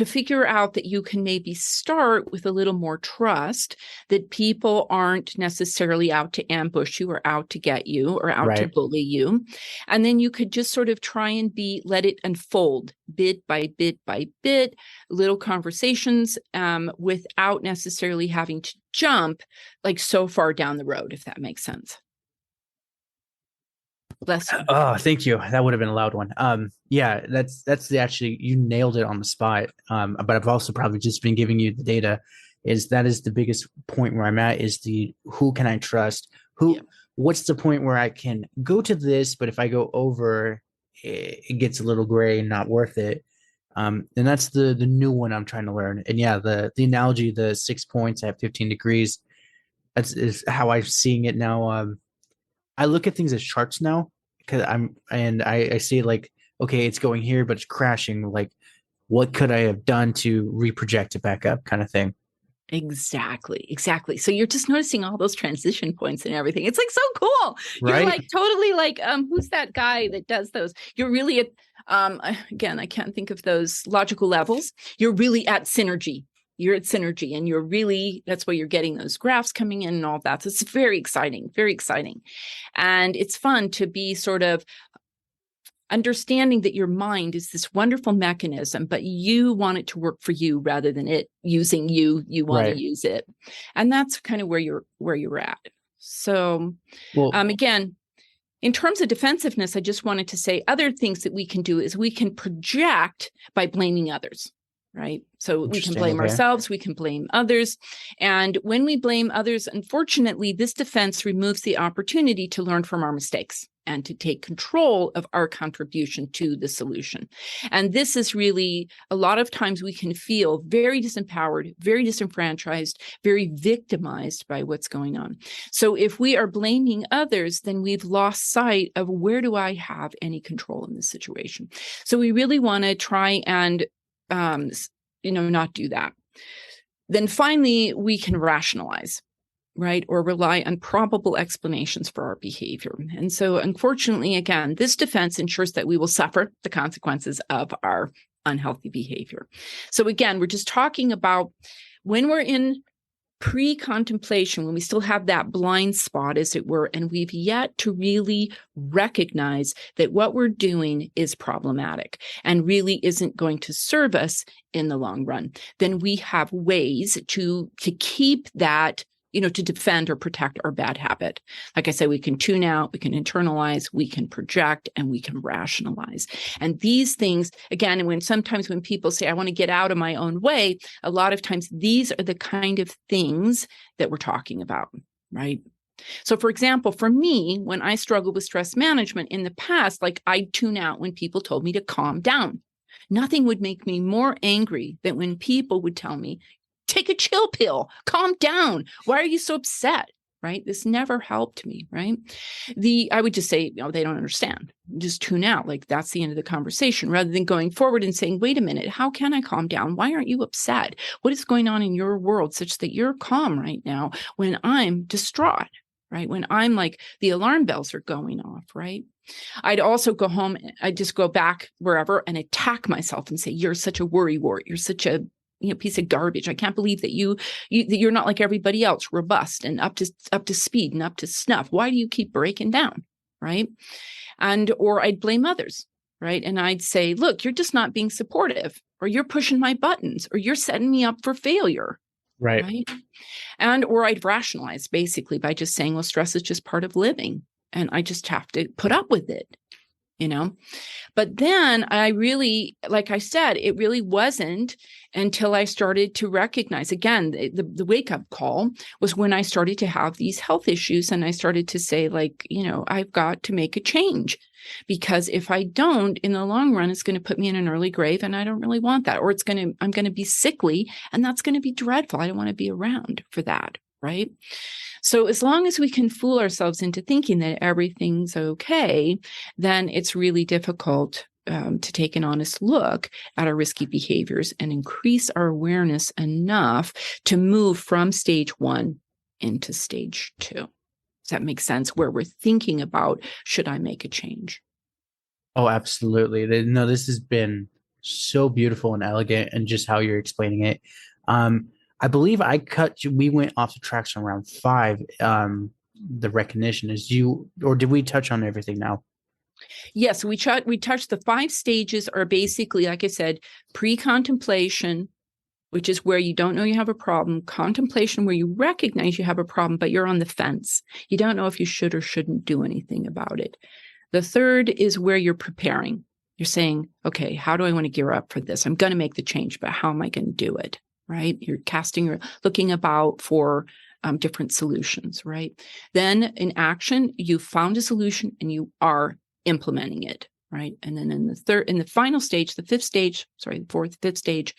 figure out that you can maybe start with a little more trust, that people aren't necessarily out to ambush you or out to get you or out to Right. bully you. And then you could just sort of try and let it unfold bit by bit by bit, little conversations without necessarily having to jump like so far down the road, if that makes sense. Bless you. Oh, thank you. That would have been a loud one. Yeah, that's actually, you nailed it on the spot. But I've also probably just been giving you the data. That is the biggest point where I'm at, is the who can I trust? What's the point where I can go to this, but if I go over, it gets a little gray and not worth it. And that's the new one I'm trying to learn. And yeah, the analogy, the 6 points at 15 degrees, is how I'm seeing it now. I look at things as charts now, because I see like, okay, it's going here, but it's crashing. Like, what could I have done to reproject it back up, kind of thing. Exactly. So you're just noticing all those transition points and everything. It's like so cool. Right? You're like totally like, who's that guy that does those? You're really at, again, I can't think of those logical levels. You're really at synergy. You're at synergy, and you're really, that's why you're getting those graphs coming in and all that. So it's very exciting, very exciting. And it's fun to be sort of understanding that your mind is this wonderful mechanism, but you want it to work for you rather than it using you. You want to use it. And that's kind of where you're at. So again, in terms of defensiveness, I just wanted to say other things that we can do is we can project by blaming others. Right. So we can blame ourselves, we can blame others. And when we blame others, unfortunately, this defense removes the opportunity to learn from our mistakes and to take control of our contribution to the solution. And this is really, a lot of times we can feel very disempowered, very disenfranchised, very victimized by what's going on. So if we are blaming others, then we've lost sight of where do I have any control in this situation. So we really want to try and not do that. Then finally, we can rationalize, right? Or rely on probable explanations for our behavior. And so unfortunately, again, this defense ensures that we will suffer the consequences of our unhealthy behavior. So again, we're just talking about when we're in pre-contemplation, when we still have that blind spot, as it were, and we've yet to really recognize that what we're doing is problematic and really isn't going to serve us in the long run, then we have ways to keep that, to defend or protect our bad habit. Like I said, we can tune out, we can internalize, we can project, and we can rationalize. And these things, again, sometimes when people say, I want to get out of my own way, a lot of times these are the kind of things that we're talking about, right? So for example, for me, when I struggled with stress management in the past, like I'd tune out when people told me to calm down. Nothing would make me more angry than when people would tell me, take a chill pill, calm down. Why are you so upset? Right? This never helped me, right? I would just say, they don't understand. Just tune out. Like that's the end of the conversation, rather than going forward and saying, wait a minute, how can I calm down? Why aren't you upset? What is going on in your world such that you're calm right now when I'm distraught, right? When I'm like, the alarm bells are going off, right? I'd also go home, I'd just go back wherever and attack myself and say, you're such a worrywart. You're such a piece of garbage. I can't believe that you're not like everybody else, robust and up to speed and up to snuff. Why do you keep breaking down? Right. Or I'd blame others. Right. And I'd say, look, you're just not being supportive, or you're pushing my buttons, or you're setting me up for failure. Right. Or I'd rationalize basically by just saying, well, stress is just part of living and I just have to put up with it. But then I really, like I said, it really wasn't until I started to recognize, again, the wake-up call was when I started to have these health issues, and I started to say, like, I've got to make a change, because if I don't, in the long run, it's going to put me in an early grave, and I don't really want that. Or I'm going to be sickly, and that's going to be dreadful. I don't want to be around for that, right? So as long as we can fool ourselves into thinking that everything's okay, then it's really difficult to take an honest look at our risky behaviors and increase our awareness enough to move from stage 1 into stage 2. Does that make sense? Where we're thinking about, should I make a change? Oh, absolutely. No, this has been so beautiful and elegant, and just how you're explaining it. I believe we went off the tracks on round 5. The recognition or did we touch on everything now? Yes, we touched the 5 stages are basically, like I said, pre-contemplation, which is where you don't know you have a problem. Contemplation, where you recognize you have a problem, but you're on the fence. You don't know if you should or shouldn't do anything about it. The 3rd is where you're preparing. You're saying, okay, how do I want to gear up for this? I'm going to make the change, but how am I going to do it? Right? You're looking about for different solutions, right? Then in action, you found a solution and you are implementing it, right? And then in the final stage, the 5th stage,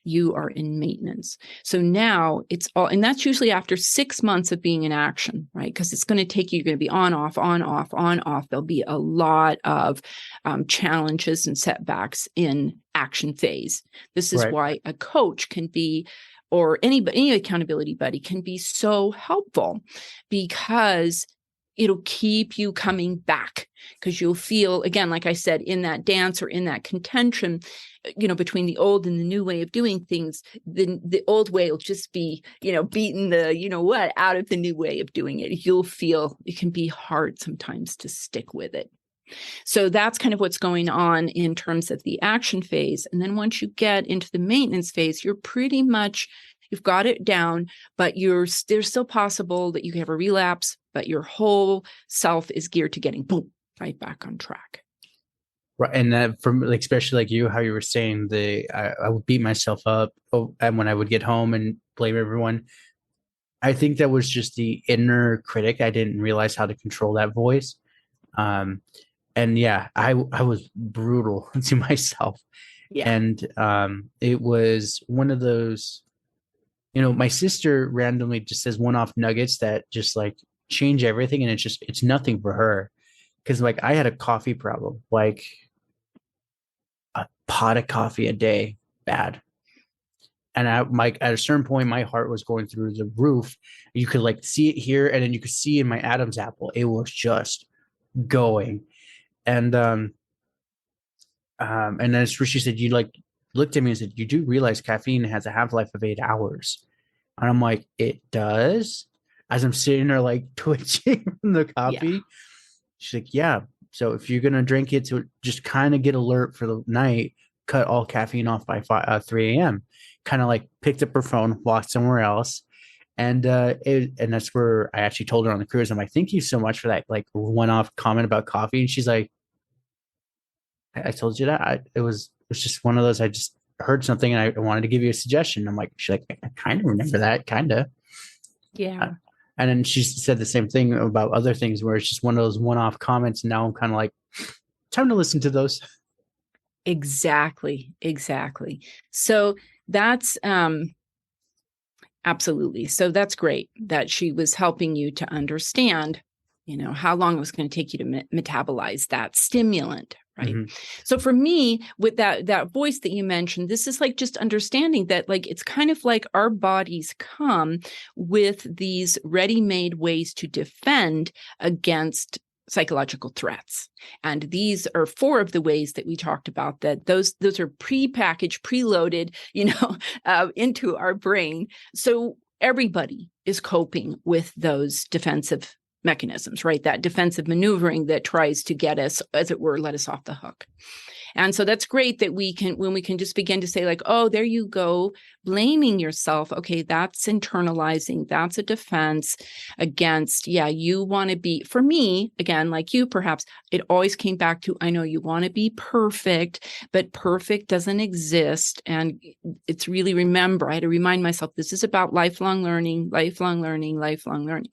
you are in maintenance. So now it's all, and that's usually after 6 months of being in action, right? Because it's going to take you're going to be on, off, on, off, on, off. There'll be a lot of challenges and setbacks in action phase. This is why a coach can be, or any accountability buddy can be so helpful, because it'll keep you coming back, because you'll feel, again, like I said, in that dance or in that contention, between the old and the new way of doing things, the old way will just be, beating the, out of the new way of doing it. You'll feel it can be hard sometimes to stick with it. So that's kind of what's going on in terms of the action phase. And then once you get into the maintenance phase, you're pretty much, you've got it down, but there's still possible that you can have a relapse, but your whole self is geared to getting right back on track. Right. And that, from especially like you, how you were saying, I would beat myself up and when I would get home and blame everyone. I think that was just the inner critic. I didn't realize how to control that voice. And yeah, I was brutal to myself. Yeah. And it was one of those, my sister randomly just says one-off nuggets that just like change everything. And it's nothing for her. Cause like I had a coffee problem, like a pot of coffee a day, bad. And at a certain point, my heart was going through the roof. You could like see it here. And then you could see in my Adam's apple, it was just going. And that's where she said, you like looked at me and said, you do realize caffeine has a half-life of 8 hours. And I'm like, it does? As I'm sitting there like twitching from the coffee. Yeah. She's like, yeah. So if you're going to drink it to just kind of get alert for the night, cut all caffeine off by 3 a.m. Kind of like picked up her phone, walked somewhere else. And that's where I actually told her on the cruise, I'm like, thank you so much for that like one-off comment about coffee. And she's like, I told you that. It was just one of those, I just heard something and I wanted to give you a suggestion. I'm like, she's like, I kind of remember that, kind of. Yeah. And then she said the same thing about other things where it's just one of those one-off comments. And now I'm kind of like, time to listen to those. Exactly. So that's absolutely. So that's great that she was helping you to understand, how long it was going to take you to metabolize that stimulant. Right. Mm-hmm. So for me, with that voice that you mentioned, this is like just understanding that like it's kind of like our bodies come with these ready-made ways to defend against psychological threats. And these are 4 of the ways that we talked about, that those are pre-packaged, preloaded, into our brain. So everybody is coping with those defensive mechanisms, right? That defensive maneuvering that tries to get us, as it were, let us off the hook. And so that's great that when we can just begin to say like, oh, there you go, blaming yourself. Okay, that's internalizing. That's a defense against, yeah, you want to be, for me, again, like you, perhaps it always came back to, I know you want to be perfect, but perfect doesn't exist. And it's really, remember, I had to remind myself, this is about lifelong learning, lifelong learning, lifelong learning.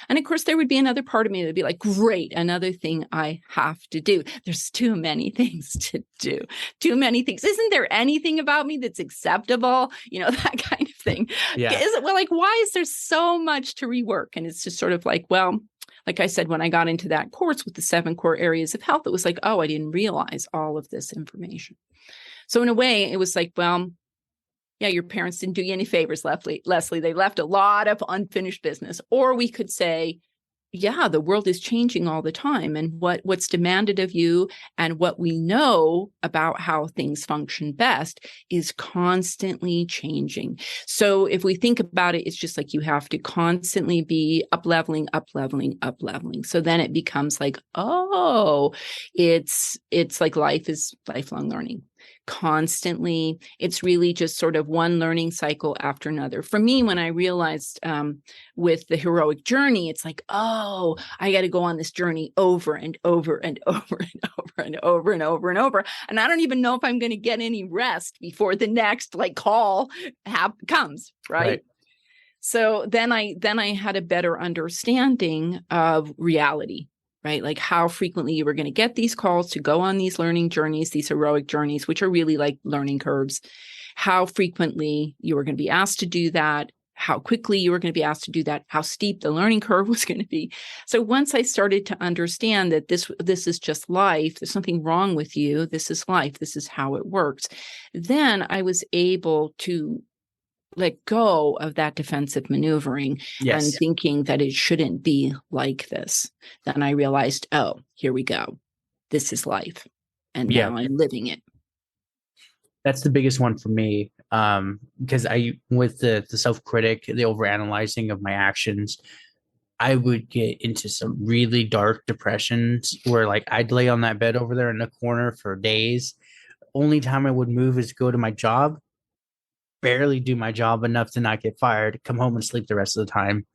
And of course, there would be another part of me that would be like, great, another thing I have to do. There's too many things to do, too many things. Isn't there anything about me that's acceptable? That kind of thing. Yeah. Well, like, why is there so much to rework? And it's just sort of like, well, like I said, when I got into that course with the 7 core areas of health, it was like, oh, I didn't realize all of this information. So in a way, it was like, well, yeah, your parents didn't do you any favors, Leslie. They left a lot of unfinished business. Or we could say, yeah, the world is changing all the time. And what's demanded of you and what we know about how things function best is constantly changing. So if we think about it, it's just like you have to constantly be up-leveling. So then it becomes like, oh, it's like life is lifelong learning. Constantly, it's really just sort of one learning cycle after another. For me, when I realized with the heroic journey, it's like, oh, I got to go on this journey over and over and over and over and over and over and over. And I don't even know if I'm going to get any rest before the next call comes, right? So then I had a better understanding of reality. Right? Like how frequently you were going to get these calls to go on these learning journeys, these heroic journeys, which are really like learning curves, how frequently you were going to be asked to do that, how quickly you were going to be asked to do that, how steep the learning curve was going to be. So once I started to understand that this is just life, there's something wrong with you, this is life, this is how it works, then I was able to let go of that defensive maneuvering and thinking that it shouldn't be like this. Then I realized, oh, here we go. This is life. And now I'm living it. That's the biggest one for me. Because with the self-critic, the overanalyzing of my actions, I would get into some really dark depressions where I'd lay on that bed over there in the corner for days. Only time I would move is go to my job, barely do my job enough to not get fired, come home and sleep the rest of the time.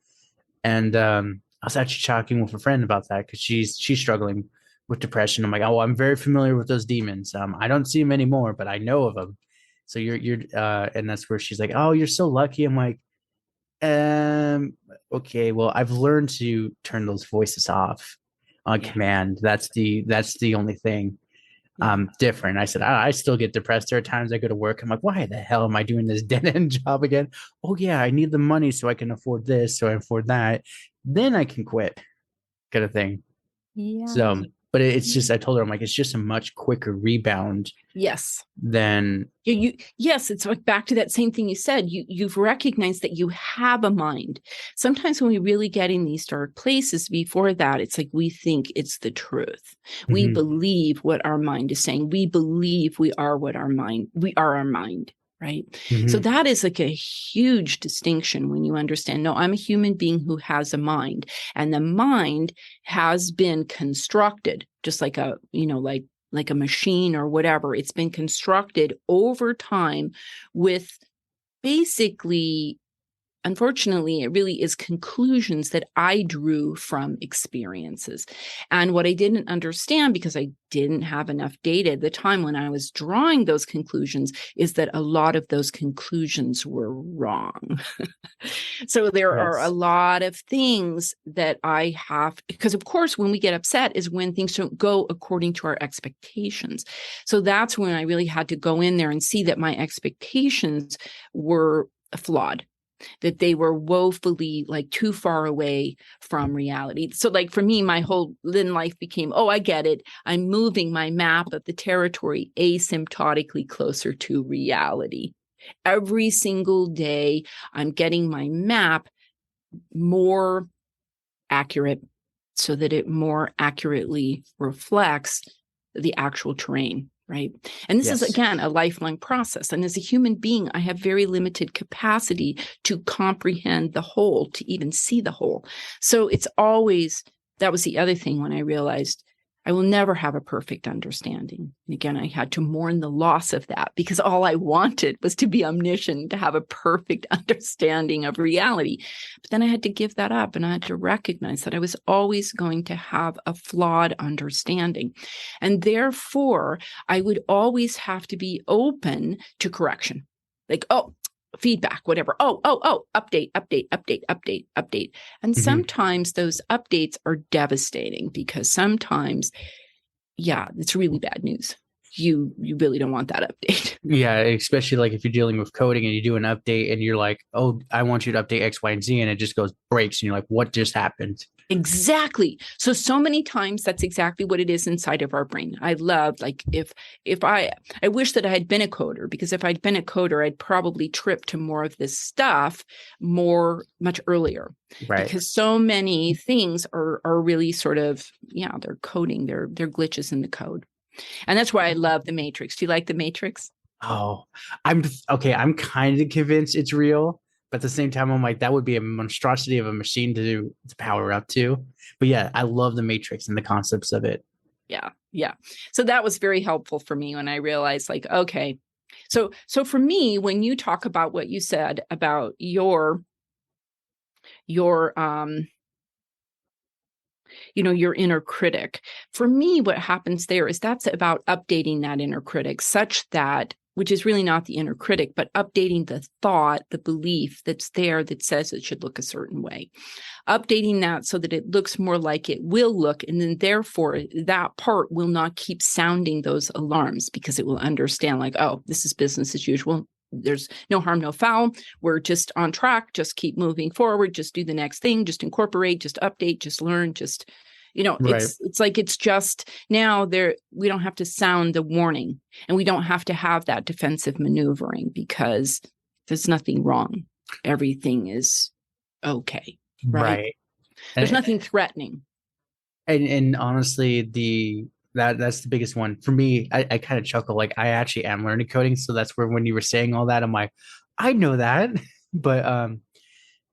And I was actually talking with a friend about that because she's struggling with depression. I'm like, oh, I'm very familiar with those demons. I don't see them anymore, but I know of them. So you're and that's where she's like, oh, you're so lucky. I'm like, okay, well, I've learned to turn those voices off on command. That's the only thing. Different. I said, I still get depressed. There are times I go to work. I'm like, why the hell am I doing this dead end job again? Oh yeah, I need the money so I can afford this, so I afford that. Then I can quit, kind of thing. Yeah. So, but it's just, I told her, I'm like, it's just a much quicker rebound. Yes. Than yes, it's like back to that same thing you said. You've recognized that you have a mind. Sometimes when we really get in these dark places, before that, it's like we think it's the truth. We believe what our mind is saying. We believe we are our mind. Right. So that is like a huge distinction when you understand, no, I'm a human being who has a mind, and the mind has been constructed just like like a machine or whatever. It's been constructed over time with basically, unfortunately, it really is conclusions that I drew from experiences. And what I didn't understand, because I didn't have enough data at the time when I was drawing those conclusions, is that a lot of those conclusions were wrong. So there are a lot of things that I have, because of course, when we get upset is when things don't go according to our expectations. So that's when I really had to go in there and see that my expectations were flawed, that they were woefully too far away from reality. So for me, my whole life became, oh, I get it. I'm moving my map of the territory asymptotically closer to reality. Every single day, I'm getting my map more accurate so that it more accurately reflects the actual terrain. Right. And this is, again, a lifelong process. And as a human being, I have very limited capacity to comprehend the whole, to even see the whole. So it's always, that was the other thing when I realized I will never have a perfect understanding. And again, I had to mourn the loss of that because all I wanted was to be omniscient, to have a perfect understanding of reality. But then I had to give that up, and I had to recognize that I was always going to have a flawed understanding. And therefore, I would always have to be open to correction. Like, oh, feedback, whatever. Oh, update. And sometimes those updates are devastating because sometimes, it's really bad news. You really don't want that update. Yeah, especially like if you're dealing with coding and you do an update and you're like, oh, I want you to update X, Y, and Z, and it just breaks, and you're like, what just happened? Exactly. So many times that's exactly what it is inside of our brain. I love, like, if I wish that I had been a coder, because if I'd been a coder, I'd probably trip to more of this stuff much earlier. Right. Because so many things are really sort of, they're coding, they're glitches in the code. And that's why I love the Matrix. Do you like the Matrix? Oh, I'm kind of convinced it's real. But at the same time, I'm like, that would be a monstrosity of a machine to power up to. But yeah, I love the Matrix and the concepts of it. Yeah. So that was very helpful for me when I realized, like, okay. So for me, when you talk about what you said about your inner critic, for me, what happens there is that's about updating that inner critic such that, which is really not the inner critic, but updating the thought, the belief that's there that says it should look a certain way. Updating that so that it looks more like it will look, and then therefore that part will not keep sounding those alarms because it will understand, like, oh, this is business as usual. There's no harm, no foul. We're just on track. Just keep moving forward. Just do the next thing. Just incorporate, just update, just learn, just... Right. It's like, it's just now we don't have to sound the warning, and we don't have to have that defensive maneuvering because there's nothing wrong. Everything is okay. Right. There's nothing threatening. And honestly, that's the biggest one for me. I kind of chuckle, like, I actually am learning coding. So that's where, when you were saying all that, I'm like, I know that. But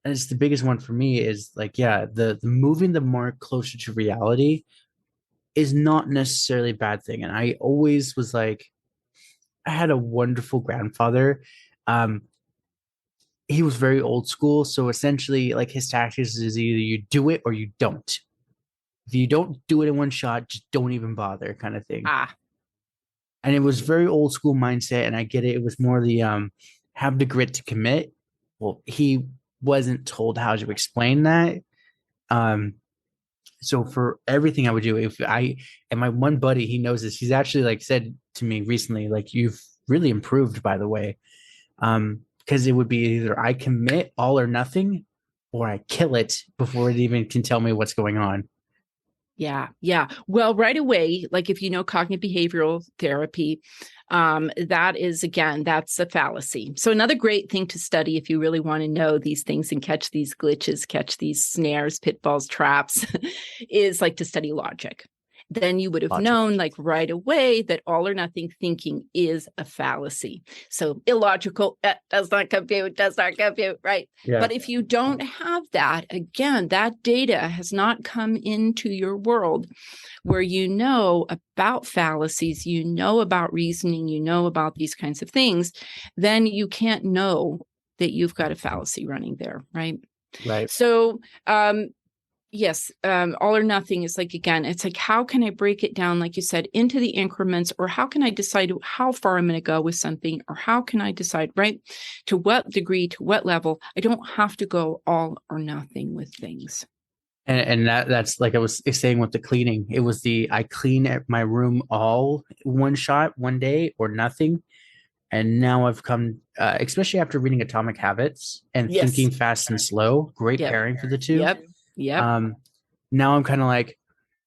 and it's the biggest one for me is like, the moving the mark closer to reality is not necessarily a bad thing. And I always was like, I had a wonderful grandfather. He was very old school. So essentially, like, his tactics is either you do it or you don't. If you don't do it in one shot, just don't even bother, kind of thing. And it was very old school mindset. And I get it. It was more the have the grit to commit. Well, he wasn't told how to explain that. So for everything I would do, and my one buddy, he knows this, he's actually like said to me recently, like, you've really improved, by the way. Because it would be either I commit all or nothing, or I kill it before it even can tell me what's going on. Yeah. Well, right away, like, if you know cognitive behavioral therapy, that is, again, that's a fallacy. So another great thing to study if you really want to know these things and catch these glitches, catch these snares, pitfalls, traps, is like to study logic. Then you would have known, like, right away that all or nothing thinking is a fallacy. So illogical, does not compute, right? Yeah. But if you don't have that, again, that data has not come into your world where you know about fallacies, you know about reasoning, you know about these kinds of things, then you can't know that you've got a fallacy running there, right? Right. So, yes, all or nothing is like, again, it's like, how can I break it down, like you said, into the increments, or how can I decide how far I'm going to go with something, or how can I decide, right, to what degree, to what level? I don't have to go all or nothing with things. And that's like I was saying with the cleaning. It was I clean my room all one shot, one day, or nothing. And now I've come, especially after reading Atomic Habits and Thinking Fast and Slow, great pairing for the two. Yep. Now I'm kind of like,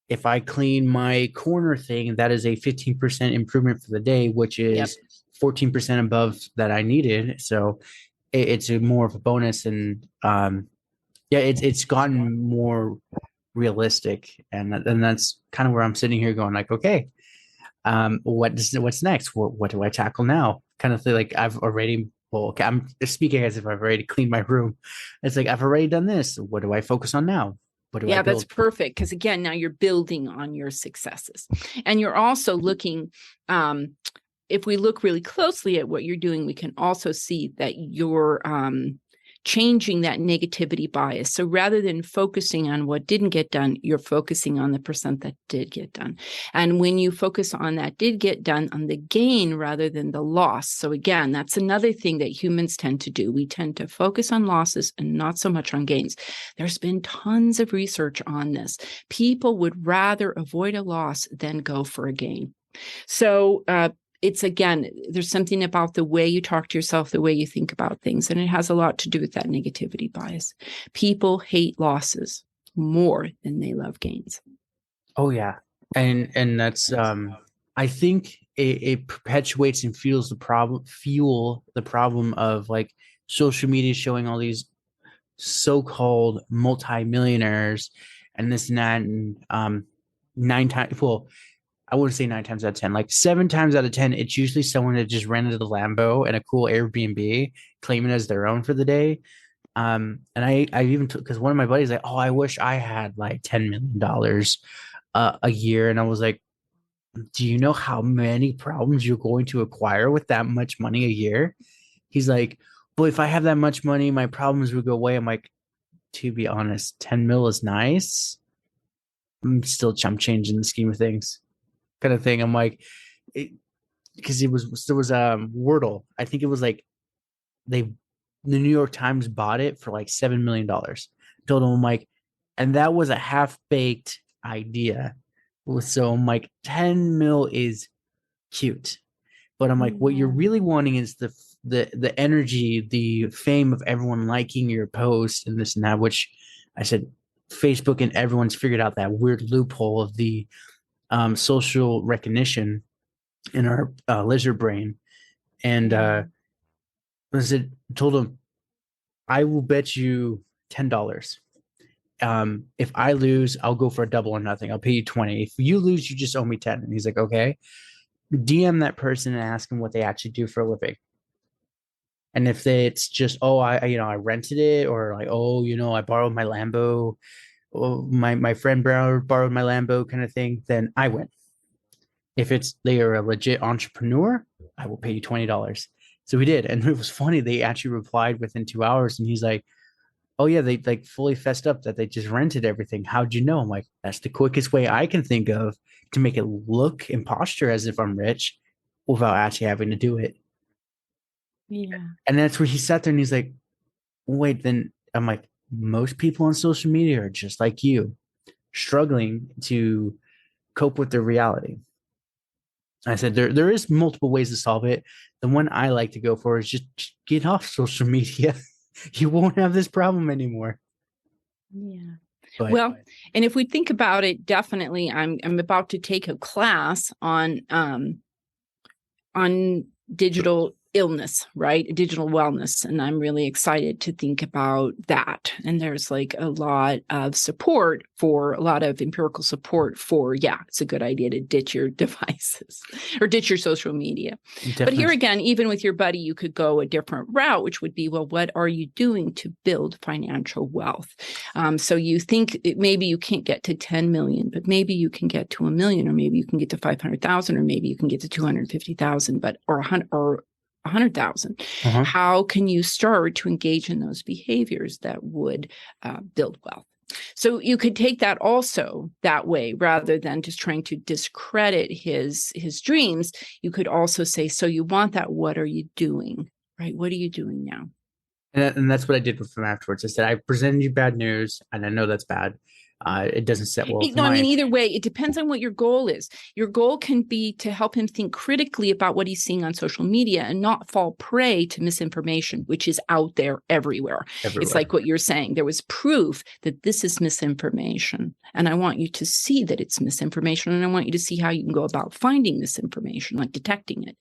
if I clean my corner thing, that is a 15% improvement for the day, which is 14% above that I needed. So it's more of a bonus. And it's gotten more realistic. And that's kind of where I'm sitting here going, like, okay, what's next? What do I tackle now? Kind of thing. Like, I've already, I'm speaking as if I've already cleaned my room. It's like, I've already done this. What do I focus on now? what do I Yeah, build? that's perfect. Because again, now you're building on your successes. And you're also looking, if we look really closely at what you're doing, we can also see that you're changing that negativity bias. So rather than focusing on what didn't get done, you're focusing on the percent that did get done. And when you focus on that did get done, on the gain rather than the loss. So again, that's another thing that humans tend to do. We tend to focus on losses and not so much on gains. There's been tons of research on this. People would rather avoid a loss than go for a gain. So, it's again, there's something about the way you talk to yourself, the way you think about things, and it has a lot to do with that negativity bias. People hate losses more than they love gains. Oh yeah, and that's I think it perpetuates and fuels the problem of like social media showing all these so-called multimillionaires and this and that, and nine times, well, I wouldn't say 9 times out of 10, like 7 times out of 10, it's usually someone that just rented a Lambo and a cool Airbnb, claiming it as their own for the day. And I even took, because one of my buddies like, oh, I wish I had like $10 million a year, and I was like, do you know how many problems you're going to acquire with that much money a year? He's like, well, if I have that much money, my problems would go away. I'm like, to be honest, 10 mil is nice. I'm still chump change in the scheme of things, kind of thing. I'm like, because there was Wordle. I think it was like the New York Times bought it for like $7 million. Told him, I'm like, and that was a half-baked idea. So I'm like, 10 mil is cute. But I'm like, what you're really wanting is the energy, the fame of everyone liking your post and this and that, which I said Facebook and everyone's figured out that weird loophole of the social recognition in our lizard brain. And I said, told him, I will bet you $10. If I lose, I'll go for a double or nothing. I'll pay you 20. If you lose, you just owe me 10. And he's like, okay. DM that person and ask them what they actually do for a living. And if it's just, oh, I rented it, or like, oh, I borrowed my Lambo, oh, my friend borrowed my Lambo kind of thing, then I win. If it's they are a legit entrepreneur, I will pay you $20. So we did. And it was funny. They actually replied within 2 hours. And he's like, oh, yeah, they like fully fessed up that they just rented everything. How'd you know? I'm like, that's the quickest way I can think of to make it look and posture as if I'm rich without actually having to do it. Yeah. And that's where he sat there and he's like, wait, then I'm like, most people on social media are just like you, struggling to cope with their reality. I said, there is multiple ways to solve it. The one I like to go for is just get off social media. You won't have this problem anymore. Yeah. But, well, and if we think about it, definitely, I'm about to take a class on digital illness, right? Digital wellness. And I'm really excited to think about that. And there's like a lot of empirical support for, yeah, it's a good idea to ditch your devices or ditch your social media. definitely. But here again, even with your buddy, you could go a different route, which would be, well, what are you doing to build financial wealth? So you think maybe you can't get to 10 million, but maybe you can get to 1 million, or maybe you can get to 500,000, or maybe you can get to 250,000, or 100,000. How can you start to engage in those behaviors that would build wealth? So you could take that also that way, rather than just trying to discredit his dreams. You could also say, so you want that, what are you doing? Right? What are you doing now? And that's what I did with them afterwards. I said, I presented you bad news, and I know that's bad. It doesn't set well with No, I mean, mine. either way, it depends on what your goal is. Your goal can be to help him think critically about what he's seeing on social media and not fall prey to misinformation, which is out there everywhere. It's like what you're saying. There was proof that this is misinformation. And I want you to see that it's misinformation. And I want you to see how you can go about finding this information, like detecting it.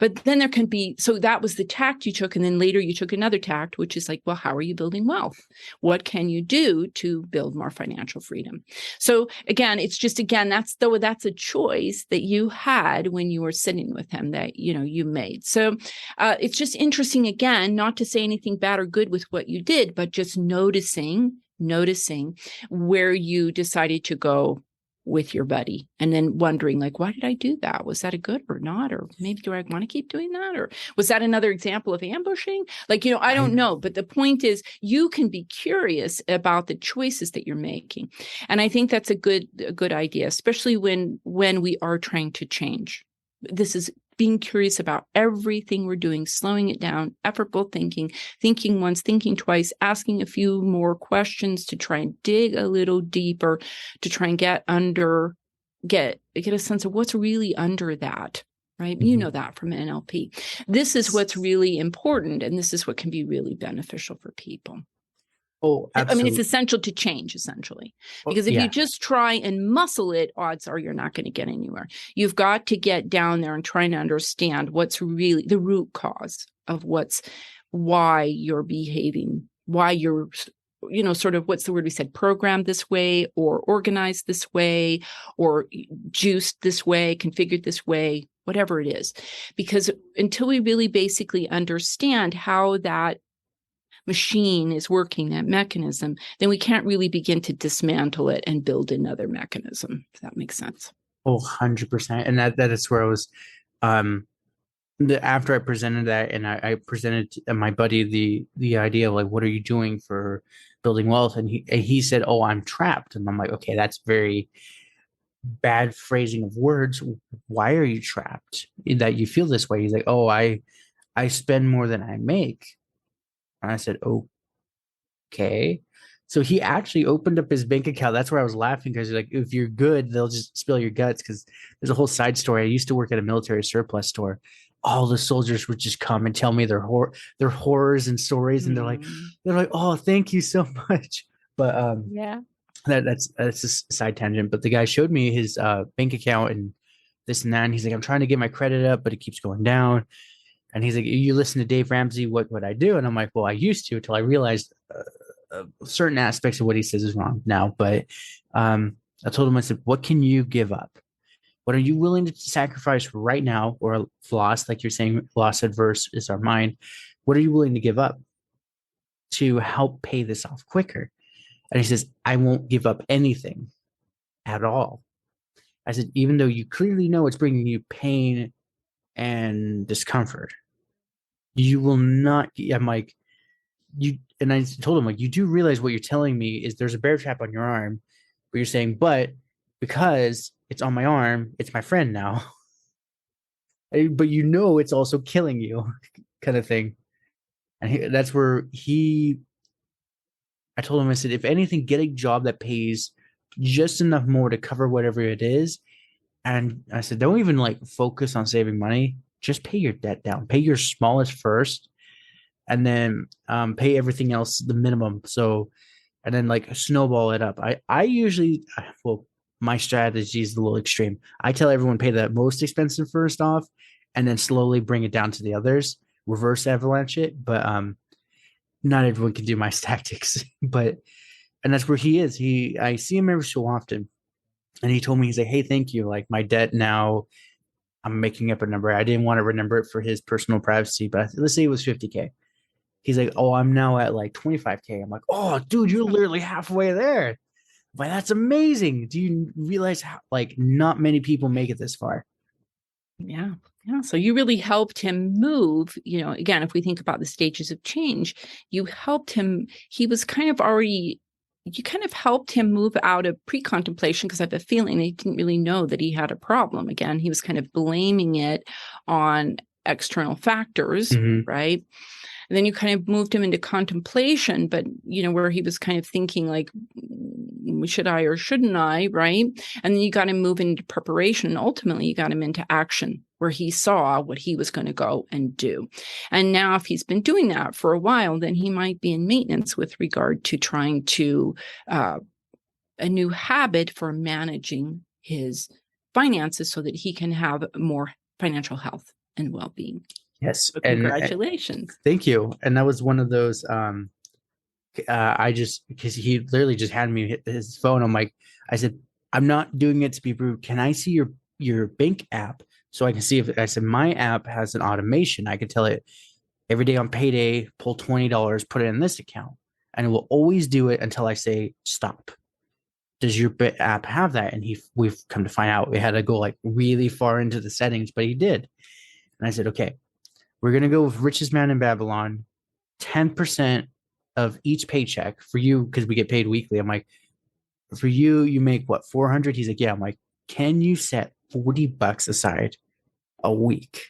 But then there can be, so that was the tact you took. And then later you took another tact, which is like, well, how are you building wealth? What can you do to build more financial freedom? So again, it's just, that's a choice that you had when you were sitting with him that, you made. So it's just interesting, again, not to say anything bad or good with what you did, but just noticing noticing where you decided to go with your buddy and then wondering like, why did I do that? Was that a good or not? Or maybe do I want to keep doing that? Or was that another example of ambushing? Like, I don't know. But the point is you can be curious about the choices that you're making. And I think that's a good idea, especially when we are trying to change. This is being curious about everything we're doing, slowing it down, effortful thinking once, thinking twice, asking a few more questions to try and dig a little deeper, to try and get a sense of what's really under that, right? Mm-hmm. You know that from NLP. This is what's really important, and this is what can be really beneficial for people. Oh, absolutely. I mean, it's essential to change, essentially, because if you just try and muscle it, odds are you're not going to get anywhere. You've got to get down there and try to understand what's really the root cause of why you're behaving, why you're, sort of, what's the word we said, programmed this way or organized this way or juiced this way, configured this way, whatever it is. Because until we really basically understand how that machine is working, that mechanism, then we can't really begin to dismantle it and build another mechanism, if that makes sense. Oh, 100%. And that is where I was, after I presented that and I presented my buddy the idea of like, what are you doing for building wealth? And he said, oh, I'm trapped. And I'm like, okay, that's very bad phrasing of words. Why are you trapped that you feel this way? He's like, oh, I spend more than I make. And I said, okay. So he actually opened up his bank account. That's where I was laughing because like, if you're good, they'll just spill your guts. Because there's a whole side story. I used to work at a military surplus store. All the soldiers would just come and tell me their horrors and stories, and they're like, oh, thank you so much. But that's a side tangent. But the guy showed me his bank account and this and that. And he's like, I'm trying to get my credit up, but it keeps going down. And he's like, you listen to Dave Ramsey, what would I do? And I'm like, well, I used to until I realized certain aspects of what he says is wrong now. But I told him, I said, what can you give up? What are you willing to sacrifice right now? Or loss, like you're saying, loss adverse is our mind. What are you willing to give up to help pay this off quicker? And he says, I won't give up anything at all. I said, even though you clearly know it's bringing you pain and discomfort, you will not. I'm like, and I told him, like, you do realize what you're telling me is there's a bear trap on your arm, but you're saying, but because it's on my arm, it's my friend now. But it's also killing you, kind of thing. And that's where I told him, I said, if anything, get a job that pays just enough more to cover whatever it is. And I said, don't even like focus on saving money. Just pay your debt down. Pay your smallest first, and then pay everything else the minimum. So, and then like snowball it up. I usually, my strategy is a little extreme. I tell everyone pay the most expensive first off, and then slowly bring it down to the others. Reverse avalanche it, but not everyone can do my tactics. And that's where he is. I see him every so often. And he told me, he's like, hey, thank you. Like my debt now, I'm making up a number. I didn't want to remember it for his personal privacy, but let's say it was 50K. He's like, oh, I'm now at like 25K. I'm like, oh, dude, you're literally halfway there. But that's amazing. Do you realize how, like, not many people make it this far? Yeah. Yeah. So you really helped him move, again, if we think about the stages of change, you helped him. He was kind of already, you kind of helped him move out of pre-contemplation, because I have a feeling he didn't really know that he had a problem. Again, he was kind of blaming it on external factors, right? And then you kind of moved him into contemplation, but, where he was kind of thinking like, should I or shouldn't I, right? And then you got him moving into preparation. And ultimately, you got him into action, where he saw what he was going to go and do. And now if he's been doing that for a while, then he might be in maintenance with regard to trying to a new habit for managing his finances so that he can have more financial health and well-being. Yes. So congratulations. Thank you. And that was one of those, because he literally just handed me his phone. I said, I'm not doing it to be rude. Can I see your bank app so I can see if, I said, my app has an automation. I can tell it every day on payday, pull $20, put it in this account. and it will always do it until I say stop. Does your app have that? And we've come to find out we had to go like really far into the settings, but he did. And I said, okay, we're going to go with richest man in Babylon, 10% of each paycheck for you, because we get paid weekly. I'm like, for you, you make what, 400? He's like, yeah. I'm like, can you set $40 aside a week?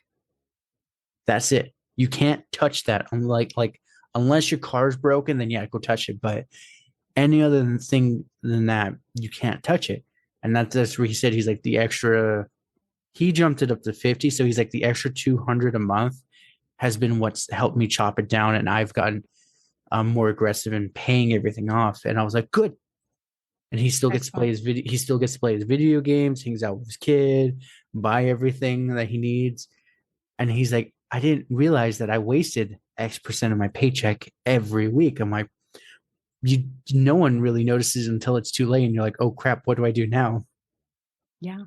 That's it. You can't touch that. Unlike unless your car's broken, then yeah, go touch it. But any other thing than that, you can't touch it. And that's where he said he's like the extra. He jumped it up to 50, so he's like the extra 200 a month has been what's helped me chop it down, and I've gotten more aggressive in paying everything off. And I was like, good. And he still gets to play his video. He still gets to play his video games, hangs out with his kid, buy everything that he needs. And he's like, I didn't realize that I wasted X% of my paycheck every week. I'm like, no one really notices until it's too late. And you're like, oh crap, what do I do now? Yeah.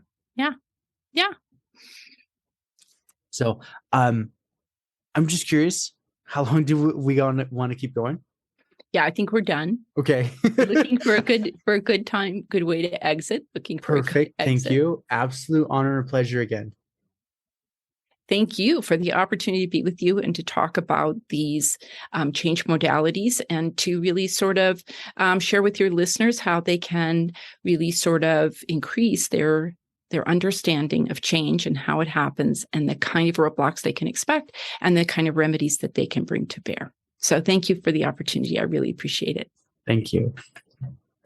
So, I'm just curious, how long do we want to keep going? Yeah, I think we're done. Okay. Looking for a good time, good way to exit. Looking for perfect. A good exit. Thank you. Absolute honor and pleasure again. Thank you for the opportunity to be with you and to talk about these change modalities, and to really sort of share with your listeners how they can really sort of increase their understanding of change and how it happens, and the kind of roadblocks they can expect, and the kind of remedies that they can bring to bear. So thank you for the opportunity. I really appreciate it. Thank you.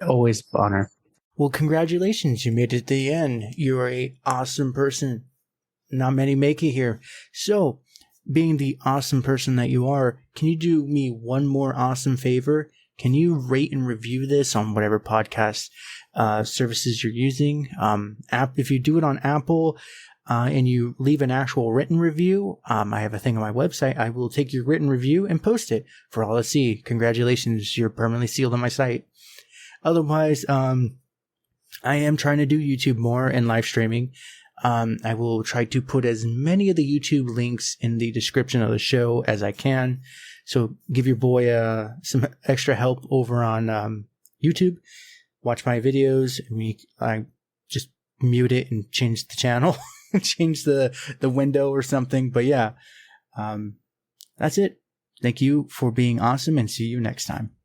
Always honor. Well, congratulations. You made it to the end. You're an awesome person. Not many make it here. So, being the awesome person that you are, can you do me one more awesome favor? Can you rate and review this on whatever podcast services you're using? If you do it on Apple and you leave an actual written review, I have a thing on my website. I will take your written review and post it for all to see. Congratulations, you're permanently sealed on my site. Otherwise, I am trying to do YouTube more and live streaming. I will try to put as many of the YouTube links in the description of the show as I can. So give your boy some extra help over on YouTube. Watch my videos. I just mute it and change the channel, change the window or something. But yeah, that's it. Thank you for being awesome, and see you next time.